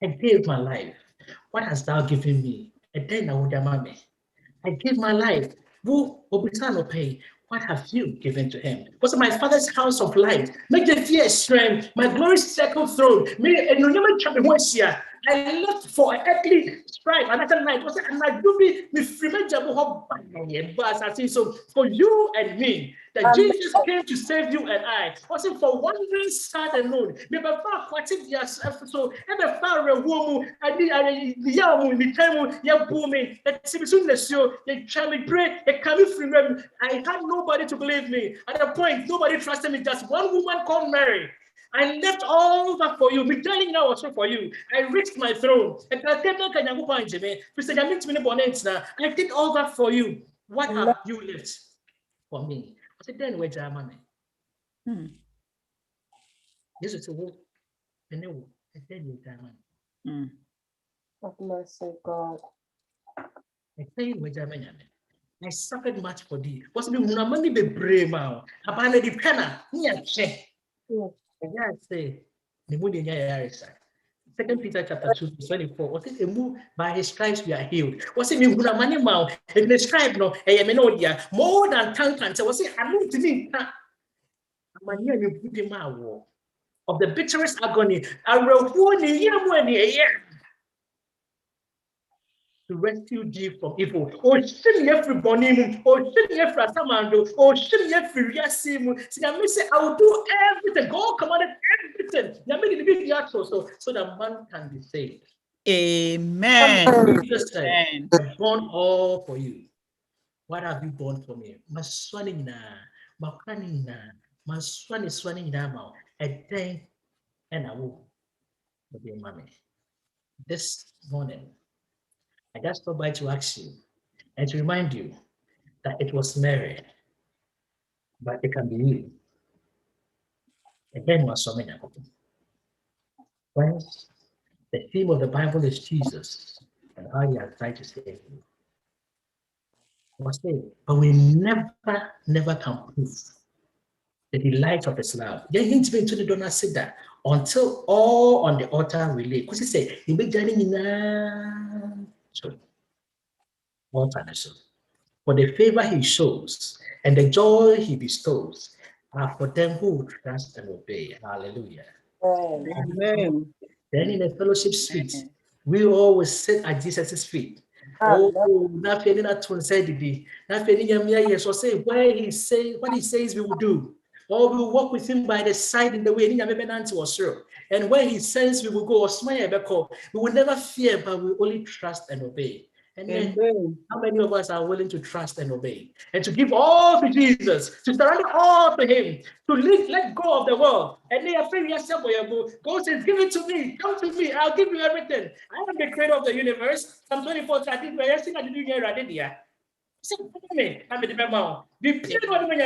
I gave my life. What hast thou given me? And then I would amame. I gave my life. Who Obitano pay? What have you given to him? Was my father's house of light? Make the fear strength, my glorious second throne. May and no never chop here. I left for an earthly strife. Another night was and my duty with so for you and me, that Jesus came to save you and I. Wasn't for wandering sad and alone. Maybe far quite yourself so ever far a woman. I did the yamu, the time you're booming. That soon the show, they try me pray, they come from them. I had nobody to believe me. At a point, nobody trusted me. Just one woman called Mary. I left all that for you. Be telling now also for you. I reached my throne. I did all that for you. What have you left for me? I said, then where's your money? This is a walk. And then Have mercy, God. I say, where's your money? I suffered much for thee. What's the money be brave now? About the penna, yeah, check. And I say, the moon in your 2 Peter chapter 2, 24. What is a move by his stripes we are healed? What's it mean? Money mouth, and the stripe no, more than 10 times. What's it? I need to mean you put him out of the bitterest agony. I will warn you to rescue thee from evil. Oh, shouldn't you free Bonnie? Oh, shouldn't you free Samando? Oh, shouldn't you free Yasimu? See, I say, I will do everything. God commanded everything. You made it be so that man can be saved. Amen. Jesus said, I've done all for you. What have you done for me? My swanning na, my cunning na, my swanning now. And then, and I will be mommy. This morning, I just stopped by to ask you and to remind you that it was Mary, but it can be you. Again, was so many. Friends, the theme of the Bible is Jesus and how he has tried to save you. But we never can prove the delight of his love. They hint me to the donor said that until all on the altar relate. Because he said, he be joining in altar. For the favor he shows and the joy he bestows are for them who trust and obey. Hallelujah. Amen. Then in the fellowship suite, we always sit at Jesus' feet. Oh, nothing not to say the nothing so say where he say what he says we will do. Or we will walk with him by the side in the way and where he says we will go or smile, we will never fear, but we only trust and obey. And then, how many of us are willing to trust and obey and to give all to Jesus, to surrender all to him, to let go of the world? And they are free yourself. God says, give it to me, come to me, I'll give you everything. I am the creator of the universe. Psalm 24, 13, the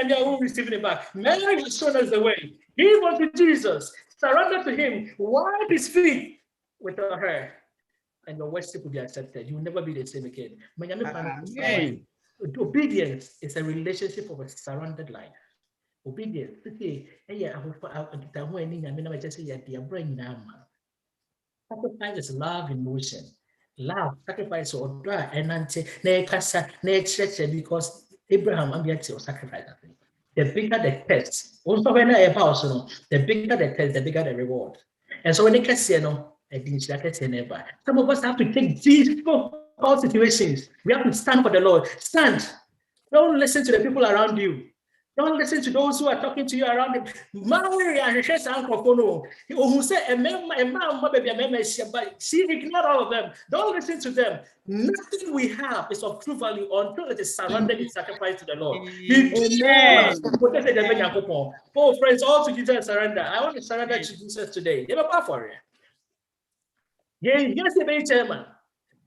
people who receive it back. Mary has shown us the way. Give unto Jesus, surrender to him, wipe his feet with her hair. And your worship will be accepted. You will never be the same again. Amen. Obedience is a relationship of a surrendered life. Obedience. Sacrifice is love in motion. Love, sacrifice, or because Abraham was sacrificed. The bigger the test, also when I pass, the bigger the test, the bigger the reward. And so when they can say some of us have to take these difficult situations. We have to stand for the Lord. Stand. Don't listen to the people around you. Don't listen to those who are talking to you around them. Who say but she ignored all of them. Don't listen to them. Nothing we have is of true value until it is surrendered in sacrifice to the Lord. Amen. Oh, friends, all to Jesus surrender. I want to surrender to Jesus today. You have a for it. Yes, the chairman.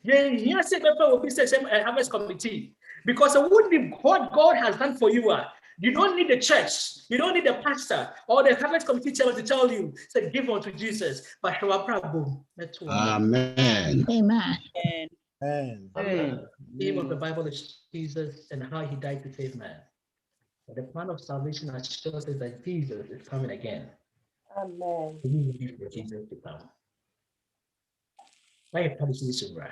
Yes, the harvest committee. Because what God has done for you, you don't need the church, you don't need the pastor or the harvest committee chairman to tell you, say, give unto Jesus. But Amen. Amen. Amen. Amen. The theme of the Bible is Jesus and how he died to save man. But the plan of salvation assures us that Jesus is coming again. Amen. We need for Jesus to come. Why you promise this, right?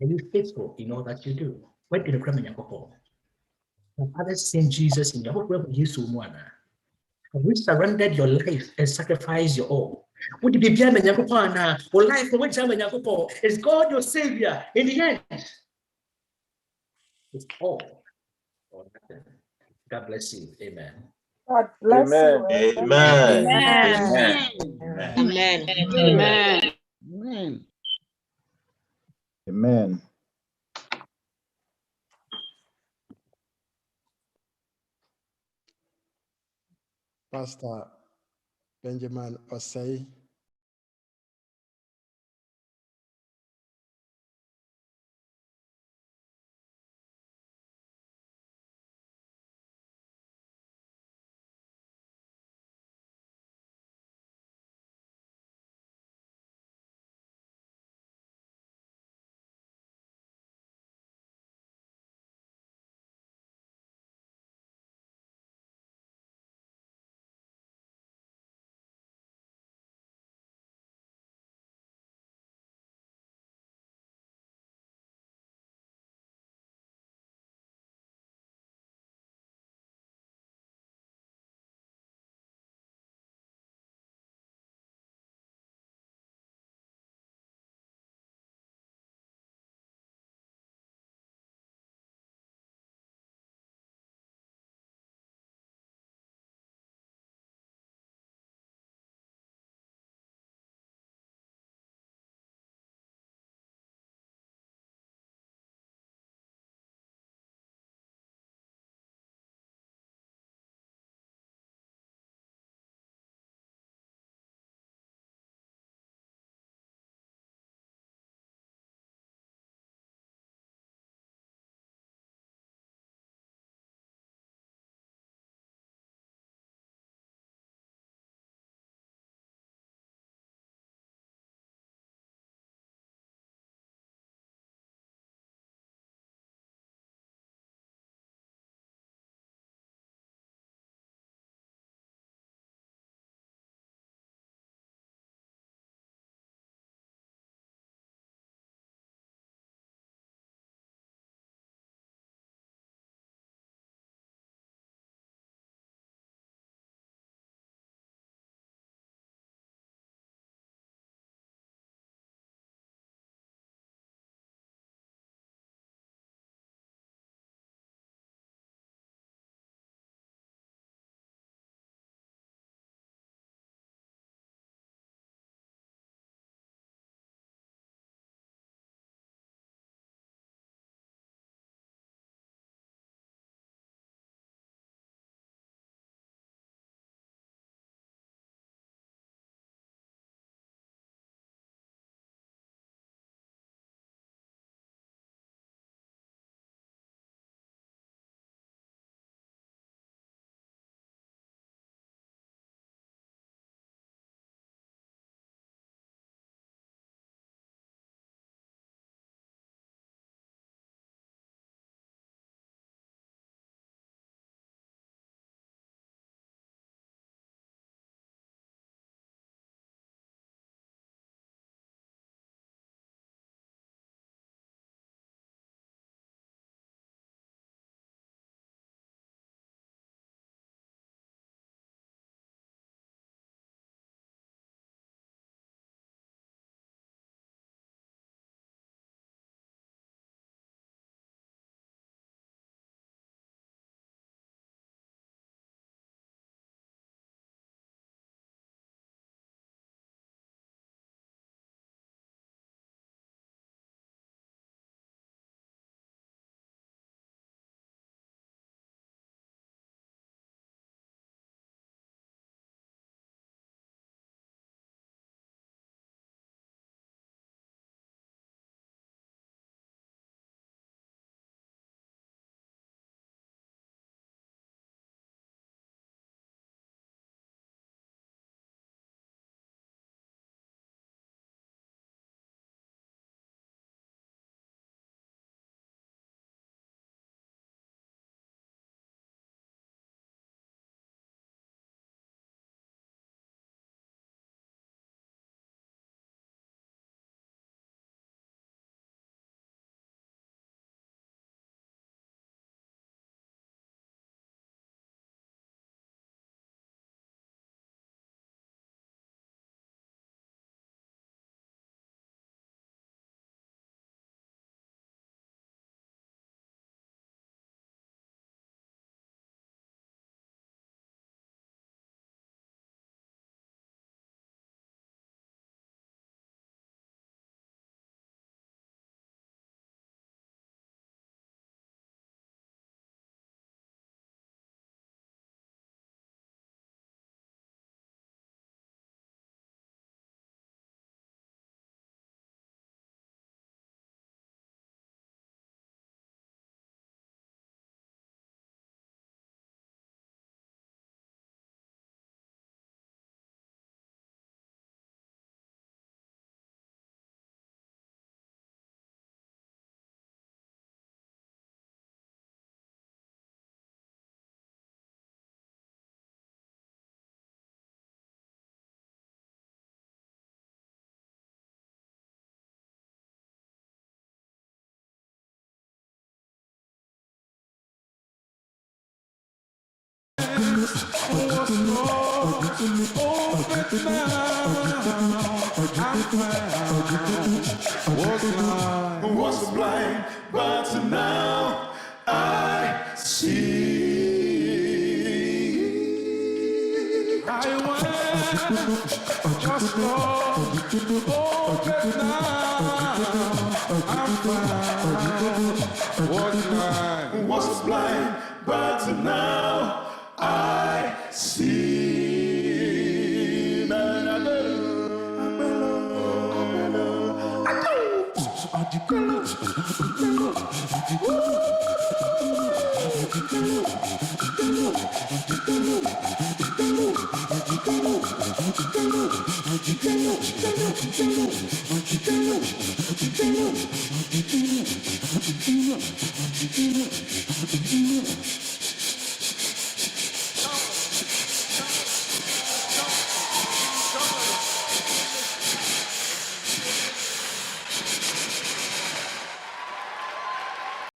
Are you faithful in all that you do? What did the crime in your couple? Have others seen Jesus in your hope where you so one? Have you surrendered your life and sacrificed your all? What did you be a couple? Or life for which I'm in your couple? Is God your savior in the end? It's all or nothing. God bless you. Amen. God bless you. Amen. Amen. Amen. Amen. Amen. Amen. Pastor Benjamin Osei. Was blind, but now I see. I went just lost, but now I'm found. Was blind, but now I see.